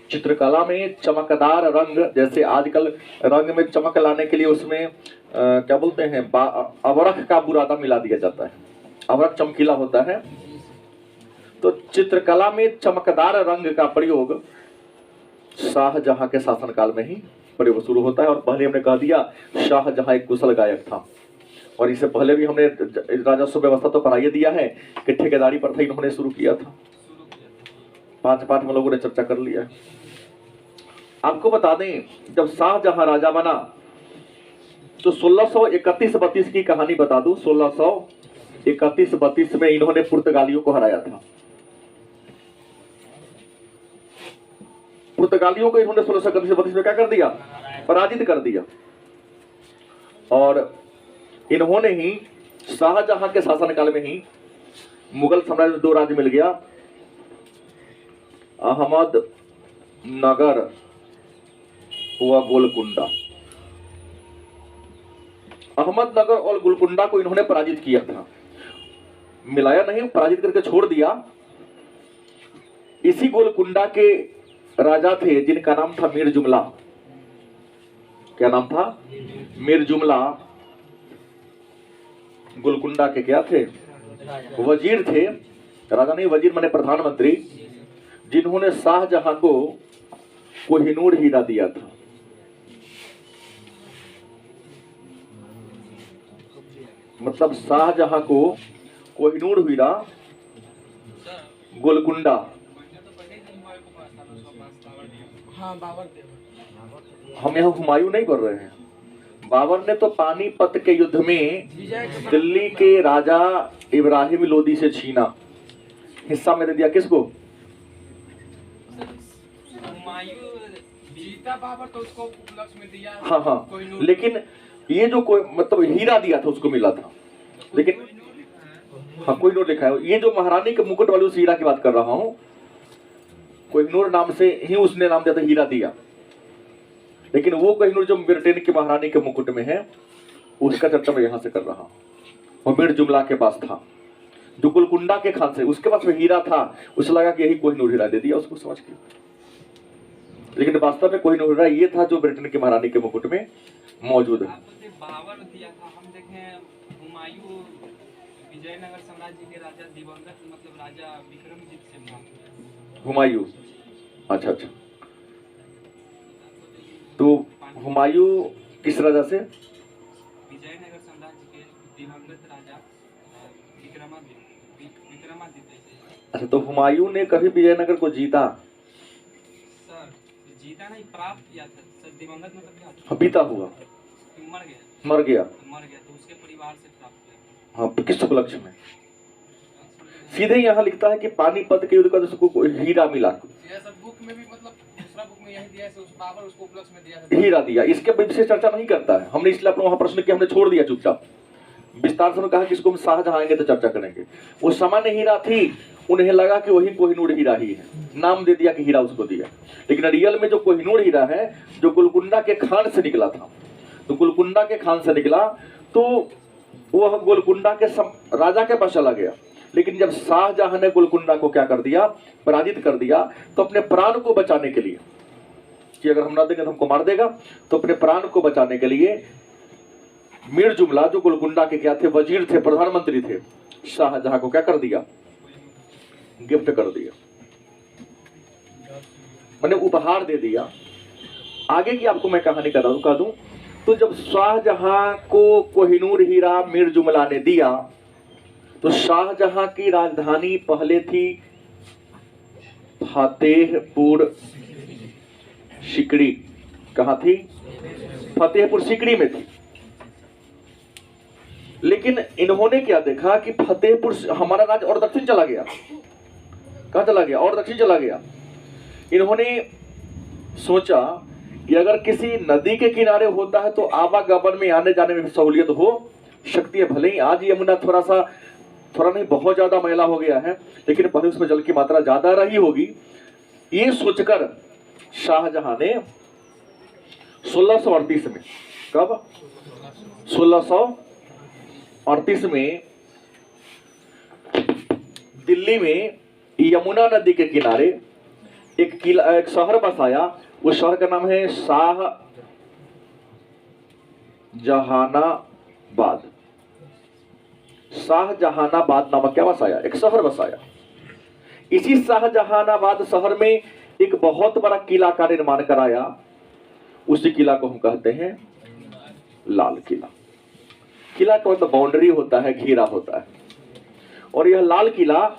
चित्रकला में चमकदार रंग, जैसे आजकल रंग में चमक लाने के लिए उसमें क्या बोलते हैं, अवरख का बुरादा मिला दिया जाता है। अवरख चमकीला होता है। तो चित्रकला में चमकदार रंग का प्रयोग शाहजहां के शासनकाल में ही प्रयोग शुरू होता है। और पहले हमने कह दिया शाहजहां एक कुशल गायक था। और इससे पहले भी हमने राजस्व व्यवस्था तो पढ़ाई दिया है कि ठेकेदारी प्रथा इन्होंने शुरू किया था। 5 पाठ में लोगों ने चर्चा कर लिया है। आपको बता दें, जब शाहजहां राजा बना तो 1631-32 की कहानी बता दूं। 1631-32 में इन्होंने पुर्तगालियों को हराया था। पुर्तगालियों को इन्होंने 1631-32 में क्या कर दिया? पराजित कर दिया। और इन्होंने ही शाहजहां के शासनकाल में ही मुगल साम्राज्य में 2 राज्य मिल गया, अहमदनगर व गोलकुंडा। अहमदनगर और गोलकुंडा को इन्होंने पराजित किया था। मिलाया नहीं, पराजित करके छोड़ दिया। इसी गोलकुंडा के राजा थे जिनका नाम था मीर जुमला। क्या नाम था? मीर जुमला। गोलकुंडा के क्या थे? वजीर थे। राजा नहीं, वजीर माने प्रधानमंत्री, जिन्होंने शाहजहां को कोहिनूर हीरा दिया था। मतलब शाहजहां को कोहिनूर हीरा गोलकुंडा, हम यहाँ हुमायूं नहीं बोल रहे हैं। बाबर ने तो पानीपत के युद्ध में दिल्ली के राजा इब्राहिम लोदी से छीना, हिस्सा में दे दिया। किसको? बाबर तो उसको उपलक्ष्य में दिया। हाँ हाँ, लेकिन ये जो कोई मतलब हीरा दिया था उसको मिला था। लेकिन हाँ, कोहिनूर लिखा है। ये जो महारानी के मुकुट वाली उस हीरा की बात कर रहा हूँ, कोहिनूर नाम से ही उसने नाम दिया था, हीरा दिया। लेकिन वो कोहिनूर जो ब्रिटेन की महारानी के मुकुट में है, उसका चर्चा मैं यहां से कर रहा हूं। वो मीर जुमला के पास था, जो गोलकुंडा के खान से, उसके पास में हीरा था। उसे लगा कि यही कोहिनूर हीरा दे दिया उसको, समझ के। लेकिन वास्तव में कोहिनूर हीरा ये था जो ब्रिटेन की महारानी के मुकुट में मौजूद है। बाबर दिया था। हम देखें हुमायूं विजयनगर साम्राज्य के राजा दिवंगत मतलब राजा विक्रमजीत से प्राप्त। हुमायूं, अच्छा अच्छा। तो हुमायूं किस राजा से? विजयनगर साम्राज्य के दिवंगत राजा विक्रमादित्य। अच्छा, तो हुमायूं ने कभी विजयनगर को जीता? सर जीता नहीं, प्राप्त किया था सर। दिवंगत मतलब क्या होता हाँ, बीता हुआ, है? मर गया। मर गया। मर गया तो उसके परिवार से प्राप्त किया। हाँ, किस उपलक्ष्य में? सीधे यहाँ लिखता है कि पानीपत के युद्ध का उसको हीरा मिला, सब बुक में भी मतलब दूसरा बुक में यही दिया है, उस पावर उसको उपलक्ष्य में दिया है। हीरा दिया। इसके विशेष चर्चा नहीं करता है। हमने इसलिए अपना वहां प्रश्न किया, हमने छोड़ दिया चुपचाप। विस्तार से कहा कि इसको हम शाहजहां आएंगे तो चर्चा करेंगे। वो सामान्य हीरा थी, उन्हें लगा कि वही कोहिनूर हीरा ही है, नाम दे दिया कि हीरा उसको दिया। लेकिन रियल में जो कोहिनूर हीरा है, जो गोलकुंडा के खान से निकला था, तो गोलकुंडा के खान से निकला तो वह गोलकुंडा के राजा के पास चला गया। लेकिन जब शाहजहां ने गोलकुंडा को क्या कर दिया, पराजित कर दिया, तो अपने प्राण को बचाने के लिए कि अगर हम ना देंगे तो हमको मार देगा, तो अपने प्राण को बचाने के लिए मीर जुमला जो गोलकुंडा के क्या थे, वजीर थे, प्रधानमंत्री थे, शाहजहां को क्या कर दिया, गिफ्ट कर दिया, मैंने उपहार दे दिया। आगे की आपको मैं कहानी कह दूं। तो जब शाहजहां को कोहिनूर हीरा मीर जुमला ने दिया, तो शाहजहां की राजधानी पहले थी फतेहपुर सिकड़ी। कहां थी? फतेहपुर सिकड़ी में थी। लेकिन इन्होंने क्या देखा कि फतेहपुर हमारा राज्य और दक्षिण चला गया। कहां चला गया? और दक्षिण चला गया। इन्होंने सोचा कि अगर किसी नदी के किनारे होता है तो आवागमन में, आने जाने में सहूलियत हो सकती है। भले ही आज यमुना थोड़ा नहीं बहुत ज्यादा मैला हो गया है, लेकिन पहले उसमें जल की मात्रा ज्यादा रही होगी। ये सोचकर शाहजहां ने 1638 में, कब? 1638 में दिल्ली में यमुना नदी के किनारे एक शहर बसाया। उस शहर का नाम है शाहजहानाबाद। शाहजहानाबाद नामक क्या बसाया? एक शहर बसाया। इसी शाहजहानाबाद शहर में एक बहुत बड़ा किला का निर्माण कराया। उसी किला को हम कहते हैं लाल किला। किला का मतलब बाउंड्री होता है, घेरा होता है। और यह लाल किला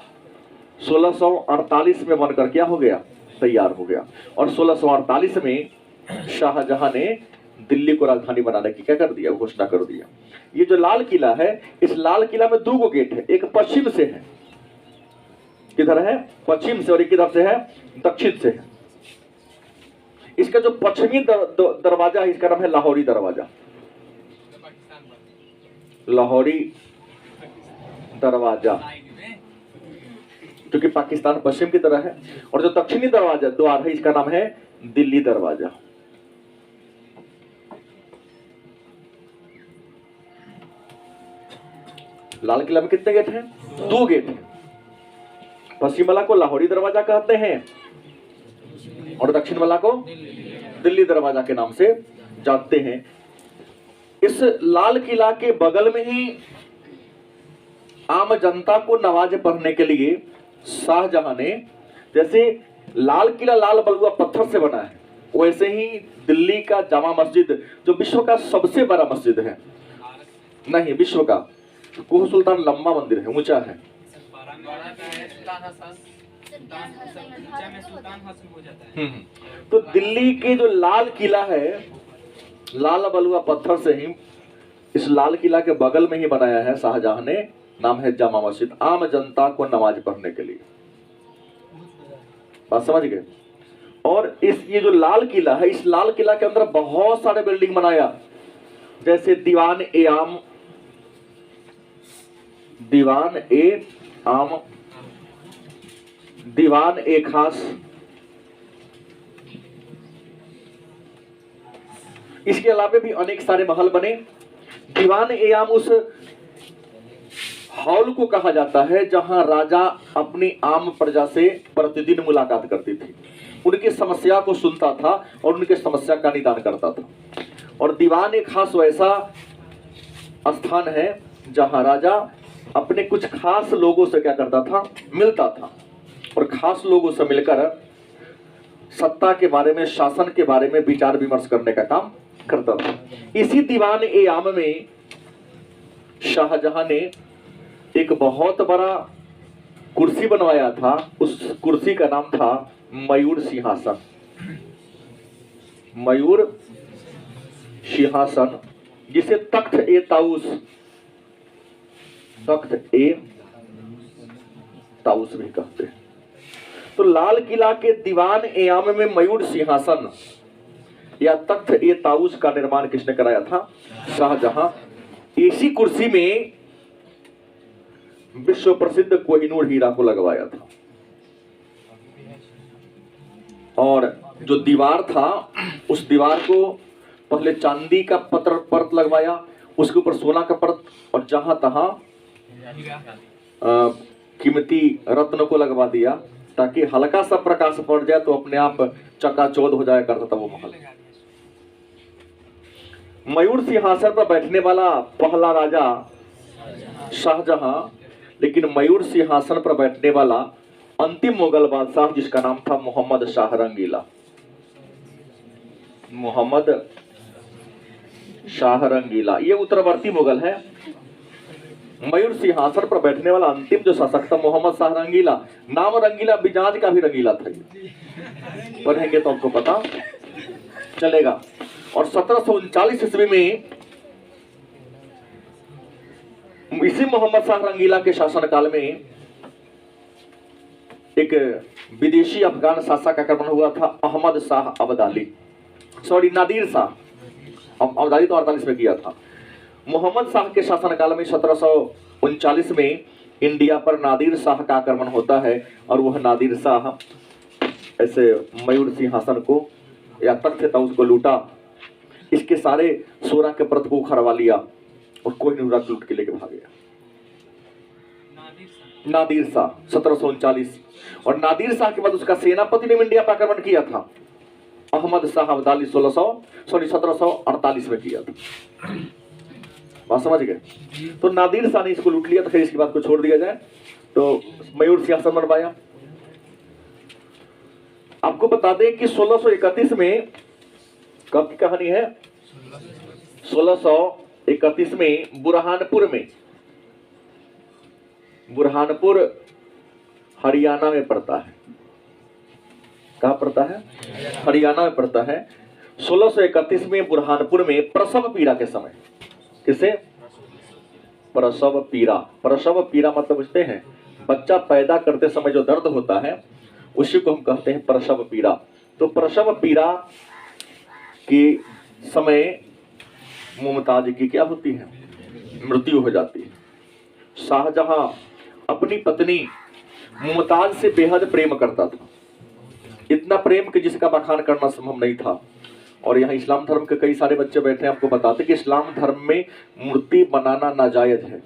1648 में बनकर क्या हो गया? तैयार हो गया। और 1648 में शाहजहां ने दिल्ली को राजधानी बनाने की क्या कर दिया? घोषणा कर दिया। ये जो लाल किला है, इस लाल किला में 2 गेट है। एक पश्चिम से है, किधर है? पश्चिम से। और एक किधर से है? दक्षिण से है। इसका जो पश्चिमी दरवाजा है, इसका नाम है लाहौरी दरवाजा। लाहौरी दरवाजा, क्योंकि पाकिस्तान पश्चिम की तरह है। और जो दक्षिणी दरवाजा द्वार है, इसका नाम है दिल्ली दरवाजा। लाल किला में कितने गेट हैं? 2 गेट हैं। पश्चिम वाला को लाहौरी दरवाजा कहते हैं और दक्षिण वाला को दिल्ली दरवाजा के नाम से जानते हैं। इस लाल किला के बगल में ही आम जनता को नमाज पढ़ने के लिए शाहजहां ने, जैसे लाल किला लाल बलुआ पत्थर से बना है, वैसे ही दिल्ली का जामा मस्जिद, जो विश्व का सबसे बड़ा मस्जिद है, नहीं विश्व का, कुह सुल्तान लंबा मंदिर है, ऊंचा है। तो दिल्ली के जो लाल किला है, लाल बलुआ पत्थर से ही, इस लाल किला के बगल में ही बनाया है शाहजहां ने। नाम है जामा मस्जिद, आम जनता को नमाज पढ़ने के लिए। बात समझ गए? और ये जो लाल किला है, इस लाल किला के अंदर बहुत सारे बिल्डिंग बनाया, जैसे दीवान ए आम, दीवान ए खास। इसके अलावा भी अनेक सारे महल बने। दीवान ए आम उस हॉल को कहा जाता है जहां राजा अपनी आम प्रजा से प्रतिदिन मुलाकात करती थी, उनकी समस्या को सुनता था और उनके समस्या का निदान करता था। और दीवान एक खास वैसा स्थान है जहां राजा अपने कुछ खास लोगों से क्या करता था? मिलता था। और खास लोगों से मिलकर सत्ता के बारे में, शासन के बारे में विचार विमर्श करने का काम करता था। इसी दीवान ए आम में शाहजहां ने एक बहुत बड़ा कुर्सी बनवाया था, उस कुर्सी का नाम था मयूर सिंहासन। मयूर सिंहासन, जिसे तख्त ए ताउस, तख्त ए ताउस भी कहते हैं। तो लाल किला के दीवान ए आम में मयूर सिंहासन या तख्त ए ताउस का निर्माण किसने कराया था? शाहजहां। इसी कुर्सी में विश्व प्रसिद्ध कोहिनूर हीरा को लगवाया था। और जो दीवार था, उस दीवार को पहले चांदी का परत लगवाया, उसके ऊपर सोना का परत, और जहां तहां कीमती रत्न को लगवा दिया, ताकि हल्का सा प्रकाश पड़ जाए तो अपने आप चकाचौंध हो जाया करता था वो महल। मयूर सिंहासन पर बैठने वाला पहला राजा शाहजहां, लेकिन मयूर सिंहासन पर बैठने वाला अंतिम मुगल बादशाह, जिसका नाम था मोहम्मद शाह रंगीला। मोहम्मद शाह रंगीला, ये उत्तरवर्ती मुगल है। मयूर सिंहासन पर बैठने वाला अंतिम जो शासक था मोहम्मद शाह रंगीला। नाम रंगीला, मिजाज का भी रंगीला था। पढ़ेंगे तो आपको पता चलेगा। और 1739 ईस्वी में इसी मोहम्मद शाह रंगीला के शासनकाल में एक विदेशी अफगान शासक आक्रमण हुआ था, अहमद शाह अब्दाली, सॉरी नादिर शाह। अब्दाली तो 48 में किया था। मोहम्मद शाह के शासनकाल में 1739 में इंडिया पर नादिर शाह का आक्रमण होता है, और वह नादिर शाह ऐसे मयूर सिंहासन को या तख्त ताउस को लूटा, इसके सारे सोना के परत को उखड़वा लिया और कोहिनूर लूट के लेके भाग गया। नादिर शाह 1739। और नादिर शाह के बाद उसका सेनापति ने इंडिया पर आक्रमण किया था, अहमद शाह अब्दाली 1748 में किया था। बात समझ गए? तो नादिर शाह ने इसको लूट लिया, तो फिर इसकी बात को छोड़ दिया जाए, तो मयूर सिंहासन बनवाया। आपको बता दें कि 1631 में, कब की कहानी है? 1631 में बुरहानपुर हरियाणा में पड़ता है। कहाँ पड़ता है? हरियाणा में पड़ता है। 1631 में बुरहानपुर में प्रसव पीड़ा के समय, किसे? प्रसव पीड़ा। प्रसव पीड़ा मतलब बुझते हैं? बच्चा पैदा करते समय जो दर्द होता है, उसी को हम कहते हैं प्रसव पीड़ा। तो प्रसव पीड़ा के समय मुमताज की क्या होती है? मृत्यु हो जाती है। शाहजहां अपनी पत्नी मुमताज से बेहद प्रेम करता था, इतना प्रेम कि जिसका बखान करना संभव नहीं था। और यहाँ इस्लाम धर्म के कई सारे बच्चे बैठे हैं, आपको बताते कि इस्लाम धर्म में मूर्ति बनाना नाजायज है।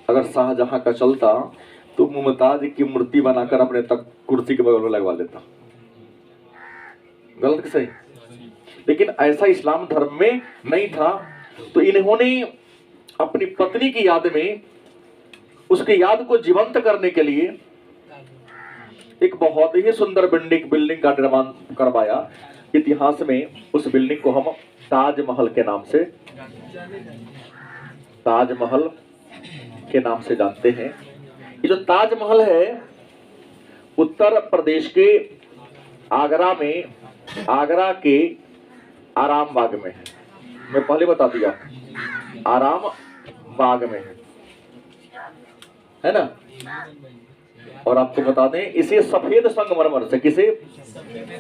अगर शाहजहां का चलता तो मुमताज की मूर्ति बनाकर अपने तक कुर्सी के बगल में लगवा लेता। गलत कि सही? लेकिन ऐसा इस्लाम धर्म में नहीं था। तो इन्होंने अपनी पत्नी की याद में, उसकी याद को जीवंत करने के लिए एक बहुत ही सुंदर बिल्डिंग का निर्माण करवाया। इतिहास में उस बिल्डिंग को हम ताजमहल के नाम से जानते हैं। ये जो ताजमहल है, उत्तर प्रदेश के आगरा के आराम बाग में है। मैं पहले बता दिया, आराम बाग में है ना। और आपको बता दें, इसे सफेद संगमरमर से, किसे?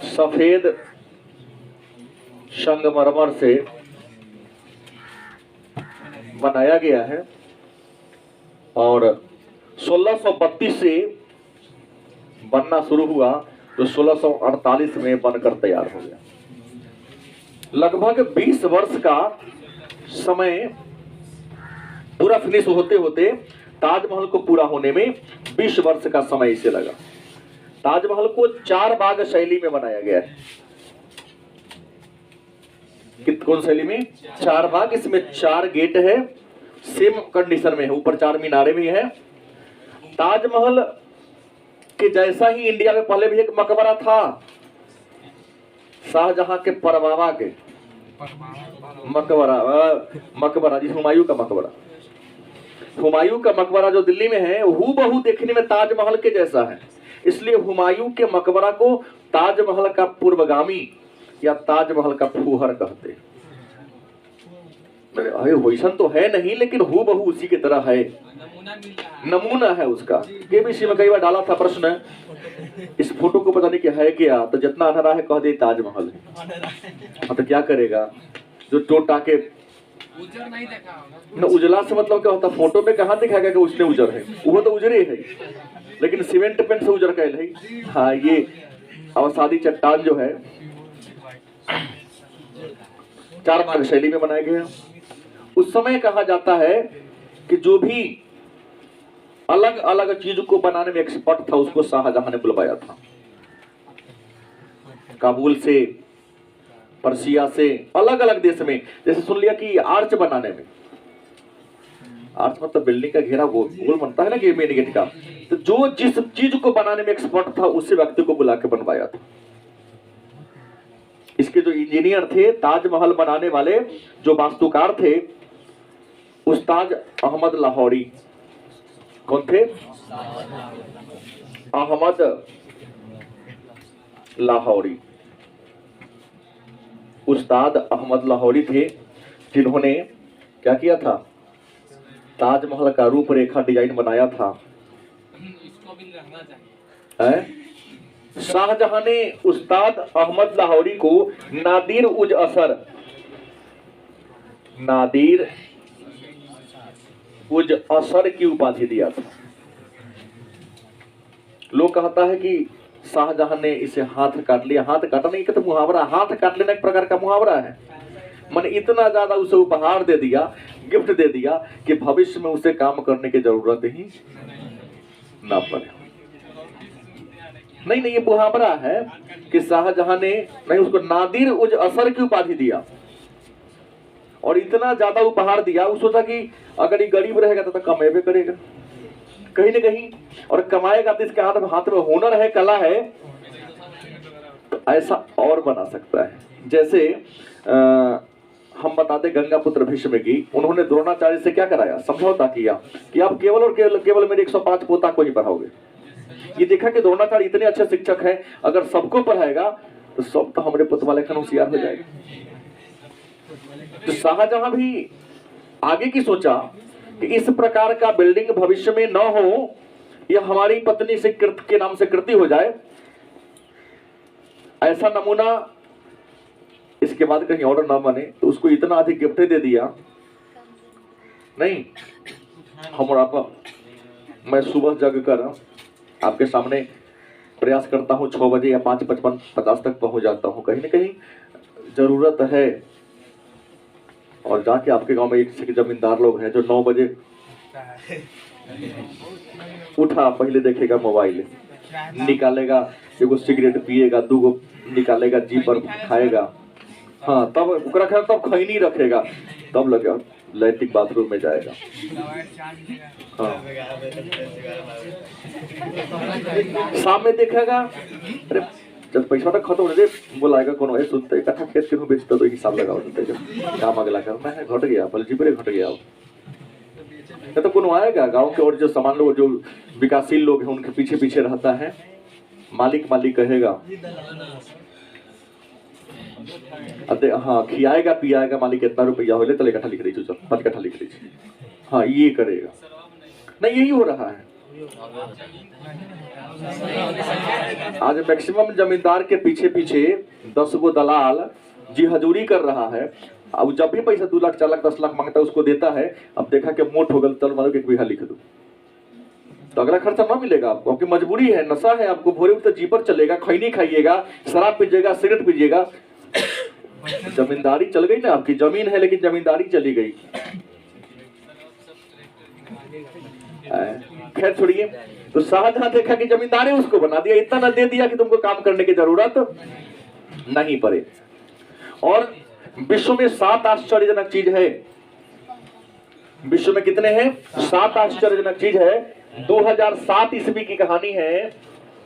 सफेद संगमरमर से बनाया गया है। और 1632 से बनना शुरू हुआ, तो 1648 में बनकर तैयार हो गया। लगभग 20 वर्ष का समय पूरा फिनिश होते होते ताजमहल को पूरा होने में 20 वर्ष का समय इसे लगा। ताजमहल को 4 बाग शैली में बनाया गया है। कौन शैली में? 4 बाग। इसमें 4 गेट है, सेम कंडीशन में है, ऊपर 4 मीनारे भी है। ताजमहल के जैसा ही इंडिया में पहले भी एक मकबरा था, शाहजहां के परबाबा के मकबरा, जिस हुमायूं का मकबरा। हुमायूं का मकबरा जो दिल्ली में है हूबहू देखने में ताजमहल के जैसा है, इसलिए हुमायूं के मकबरा को ताजमहल का पूर्वगामी या ताजमहल का फूहर कहते हैं। वैसन तो है नहीं, लेकिन हूबहू उसी की तरह है, नमूना मिल रहा है। नमूना है उसका। केबीसी में कई बार डाला था प्रश्न, इस फोटो को पता नहीं क्या है क्या, तो जितना अंधेरा है कह दे ताजमहल है। हाँ तो क्या करेगा, जो टोटा के उजर नहीं देखा होगा। न उजला से मतलब क्या होता, फोटो में कहाँ दिखाएगा कि उसने उजर है, वो तो उजरे है, लेकिन सीमेंट पेंट से उजर कैल है। हाँ ये अवसादी चट्टान जो है 4 भाग शैली में बनाया गया। उस समय कहा जाता है कि जो भी अलग अलग चीज को बनाने में एक्सपर्ट था उसको शाहजहां ने बुलवाया था। काबुल से, पर्सिया से, अलग अलग देश में। जैसे सुन लिया कि आर्च बनाने में, आर्च मतलब बिल्डिंग का घेरा गोल बनता है ना कि मेन गेट का, तो जो जिस चीज को बनाने में एक्सपर्ट था उसी व्यक्ति को बुला के बनवाया था। इसके जो इंजीनियर थे, ताजमहल बनाने वाले जो वास्तुकार थे, उस्ताद अहमद लाहौरी। कौन थे? अहमद लाहौरी। उस्ताद अहमद लाहौरी थे जिन्होंने क्या किया था, ताजमहल का रूपरेखा डिजाइन बनाया था। इसको भी रहना चाहिए। शाहजहां ने उस्ताद अहमद लाहौरी को नादिर उज असर, नादिर उज असर की उपाधि दिया था। लोग कहता है कि शाहजहां ने इसे हाथ काट लिया। हाथ काटा नहीं, तो मुहावरा, हाथ काट लेना एक प्रकार का मुहावरा है। मन इतना ज्यादा उसे उपहार दे दिया, गिफ्ट दे दिया कि भविष्य में उसे काम करने की जरूरत ही ना पड़े। नहीं ये मुहावरा है कि शाहजहां ने नहीं उसको नादिर उज असर की उपाधि दिया और इतना ज्यादा उपहार दिया। वो सोचा कि अगर ये गरीब रहेगा तो कमेबे करेगा कहीं ना कहीं, और कमाएगा तो इसके हाथ में हुनर है, कला है, तो ऐसा और बना सकता है। जैसे हम बताते गंगा पुत्र भीष्म की, उन्होंने द्रोणाचार्य से क्या कराया, समझौता किया कि आप केवल और केवल मेरे 105 पोता को ही पढ़ाओगे। ये देखा कि द्रोणाचार्य इतने अच्छे शिक्षक हैं, अगर सबको पढ़ाएगा तो सब तो हमारे पुत्र वाले होशियार हो जाएगा। तो शाहजहां भी आगे की सोचा कि इस प्रकार का बिल्डिंग भविष्य में न हो, यह हमारी पत्नी से कृत के नाम से कृति हो जाए, ऐसा नमूना इसके बाद कहीं ऑर्डर ना बने, तो उसको इतना अधिक गिफ्ट दे दिया। नहीं हमारा मैं सुबह जग कर आपके सामने प्रयास करता हूँ 6 बजे या 5:55-50 तक पहुंच जाता हूँ। कहीं ना कहीं जरूरत है, और जाके आपके गांव में एक जमींदार लोग हैं जो 9 बजे उठा, पहले देखेगा मोबाइल, निकालेगा, एगो सिगरेट पिएगा, 2 निकालेगा, जी पर खाएगा, हाँ तब ओकरा खाए, तब खैनी रखेगा, तब लगे लैट्रिन बाथरूम में जाएगा। हाँ शाम में देखेगा, अरे जब पैसा तक खत्म हो जाए बोलाएगा कौन है, सुनते इकट्ठा खेत क्यों बेचता, तो हिसाब लगाओ, काम अगला करना है, घट गया बल्कि घट गया। तो कौन आएगा गांव के, और जो सामान लोग, जो विकासशील लोग हैं, उनके पीछे पीछे रहता है, मालिक कहेगा, हाँ खियाएगा पियाएगा, मालिक कितना रुपया हो, चल इकट्ठा लिख रही, चल 5 कट्ठा लिख रही, हाँ ये करेगा। नहीं यही हो रहा है आज। मैक्सिमम जमींदार के पीछे पीछे 10 गो दलाल जी हजूरी कर रहा है। अब जब भी पैसा 2 लाख 4 लाख 10 लाख मांगता है उसको देता है। अब देखा कि मोट हो गल, चल मानो 1 बीघा लिख दो, तो अगला खर्चा ना मिलेगा आपको, आपकी मजबूरी है, नशा है आपको, भोरे उठते जी पर चलेगा, खैनी खाइएगा, शराब पीजिएगा, सिगरेट पीजिएगा, जमींदारी चल गई ना। आपकी जमीन है लेकिन जमींदारी चली गई। खैर छोड़िए, तो शाहजहां देखा कि जमींदारी उसको बना दिया, इतना न दे दिया कि तुमको काम करने की जरूरत नहीं पड़े। और विश्व में 7 आश्चर्यजनक चीज है। विश्व में कितने हैं? 7 आश्चर्यजनक चीज है। 2007 ईस्वी की कहानी है,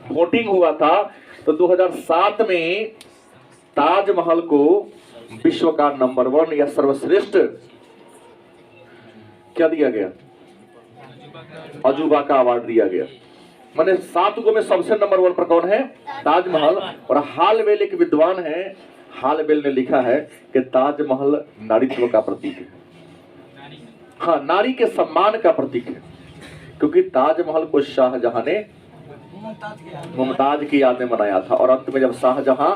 वोटिंग हुआ था, तो 2007 में ताजमहल को विश्व का नंबर 1 या सर्वश्रेष्ठ क्या दिया गया? अजूबा का अवार्ड दिया गया। मैंने 7 गो में सबसे नंबर 1 पर कौन है? ताजमहल। और हालवेल एक विद्वान है, हालवेल ने लिखा है कि ताजमहल नारीत्व का प्रतीक है। हाँ, नारी के सम्मान का प्रतीक है, क्योंकि ताजमहल को शाहजहां ने मुमताज की याद में बनाया था। और अंत में जब शाहजहां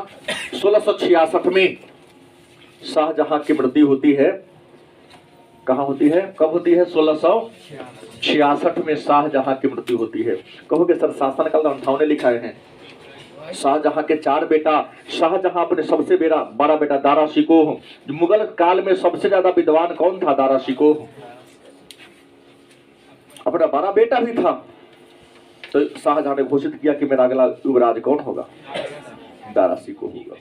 1666 में शाहजहां की मृत्यु होती है, कहाँ होती है, कब होती है? 1666 में शाहजहां की मृत्यु होती है। कहोगे सर शासन काल 58 लिखाए हैं। शाहजहां के 4 बेटा, शाहजहां अपने सबसे बड़ा बेटा दारा शिकोह, मुगल काल में सबसे ज्यादा विद्वान कौन था? दारा शिकोह, अपना बड़ा बेटा भी था। तो शाहजहां ने घोषित किया कि मेरा अगला युवराज कौन होगा? दारा शिकोह होगा।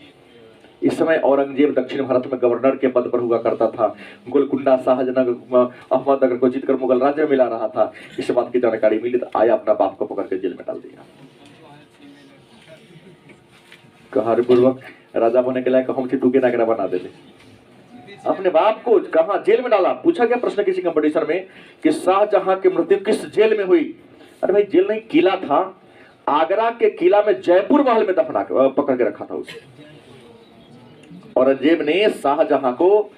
इस समय औरंगजेब दक्षिण भारत में गवर्नर के पद पर हुआ करता था। गोलकुंडा, शाहजहां, अहमदनगर को जीतकर मुगल राज्य में मिला रहा था। इस बात की जानकारी मिली तो आया, अपना बाप को पकड़ के जेल में डाल दिया। पूर्वक राजा बनने के लायक हम तू के नागरा बना दे, अपने बाप को कहा जेल में डाला। पूछा गया प्रश्न किसी कंपटीशन में कि शाहजहां की मृत्यु किस जेल में हुई? अरे भाई जेल नहीं, किला था। आगरा के किला में जयपुर महल में दफना पकड़ के रखा था उसे। औरंगजेब ने शाहजहां को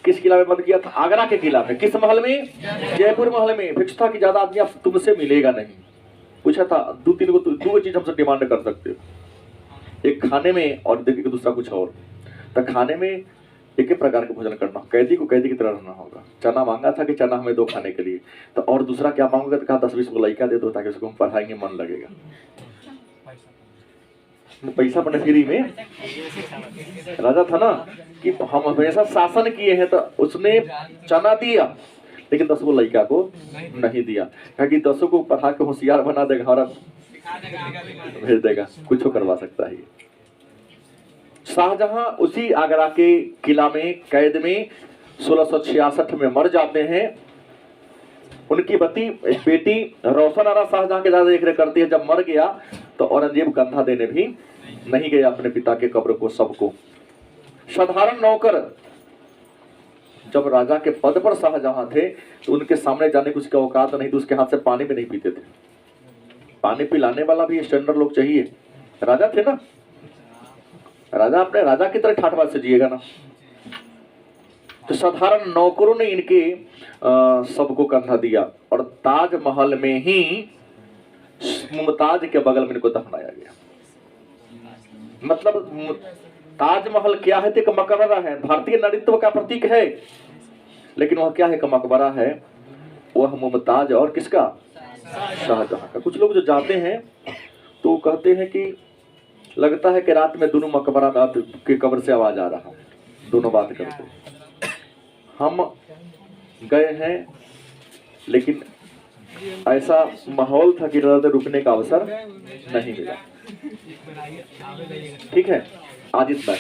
किस किला में बंद किया था? आगरा के किला में। किस महल में? जयपुर महल में। फिक्स था कि ज्यादा आदमी अब तुमसे मिलेगा नहीं। पूछा था 2-3 चीज हमसे डिमांड कर सकते हो, एक खाने में और देखिए दूसरा कुछ और। तो खाने में एक ही प्रकार के भोजन करना, कैदी को कैदी की तरह रहना होगा। चना मांगा था कि चना हमें दो खाने के लिए। तो और दूसरा क्या मांगोगे? तो कहा 10-20 को लड़का दे दो ताकि उसको हम पढ़ाएंगे, मन लगेगा। पैसा अपने फ्री में। राजा था ना कि हम हमेशा शासन किए हैं, तो उसने चना दिया लेकिन 10 को लड़का को नहीं दिया, क्योंकि 10 को पढ़ा के होशियार बना देगा और भेज देगा, कुछ करवा सकता है। शाहजहां उसी आगरा के किला में कैद में 1666 में मर जाते हैं। उनकी बेटी रोशन आरा शाहजहां के ज्यादा देख रेख करती है। जब मर गया तो औरंगजेब कंधा देने भी नहीं गया अपने पिता के कब्र को। सबको साधारण नौकर, जब राजा के पद पर शाहजहां थे तो उनके सामने जाने की उसकी औकात नहीं थी, उसके हाथ से पानी भी नहीं पीते थे। पानी पिलाने वाला भी स्टैंडर्ड लोग चाहिए। राजा थे ना, राजा अपने राजा की तरह ठाठ बात से जिएगा ना। तो साधारण नौकरों ने इनके सबको कंधा दिया और ताजमहल में ही मुमताज के बगल में इनको दफनाया गया। मतलब ताजमहल क्या है? तो एक मकबरा है, भारतीय नारीत्व का प्रतीक है, लेकिन वह क्या है? एक मकबरा है। वह मुमताज और किसका? शाहजहां का। कुछ लोग जो जाते हैं तो कहते हैं कि लगता है कि रात में दोनों मकबरा में के कब्र से आवाज आ रहा है, दोनों बात करते हैं। हम गए हैं लेकिन ऐसा माहौल था कि रुकने का अवसर नहीं मिला। ठीक है, आज इतना।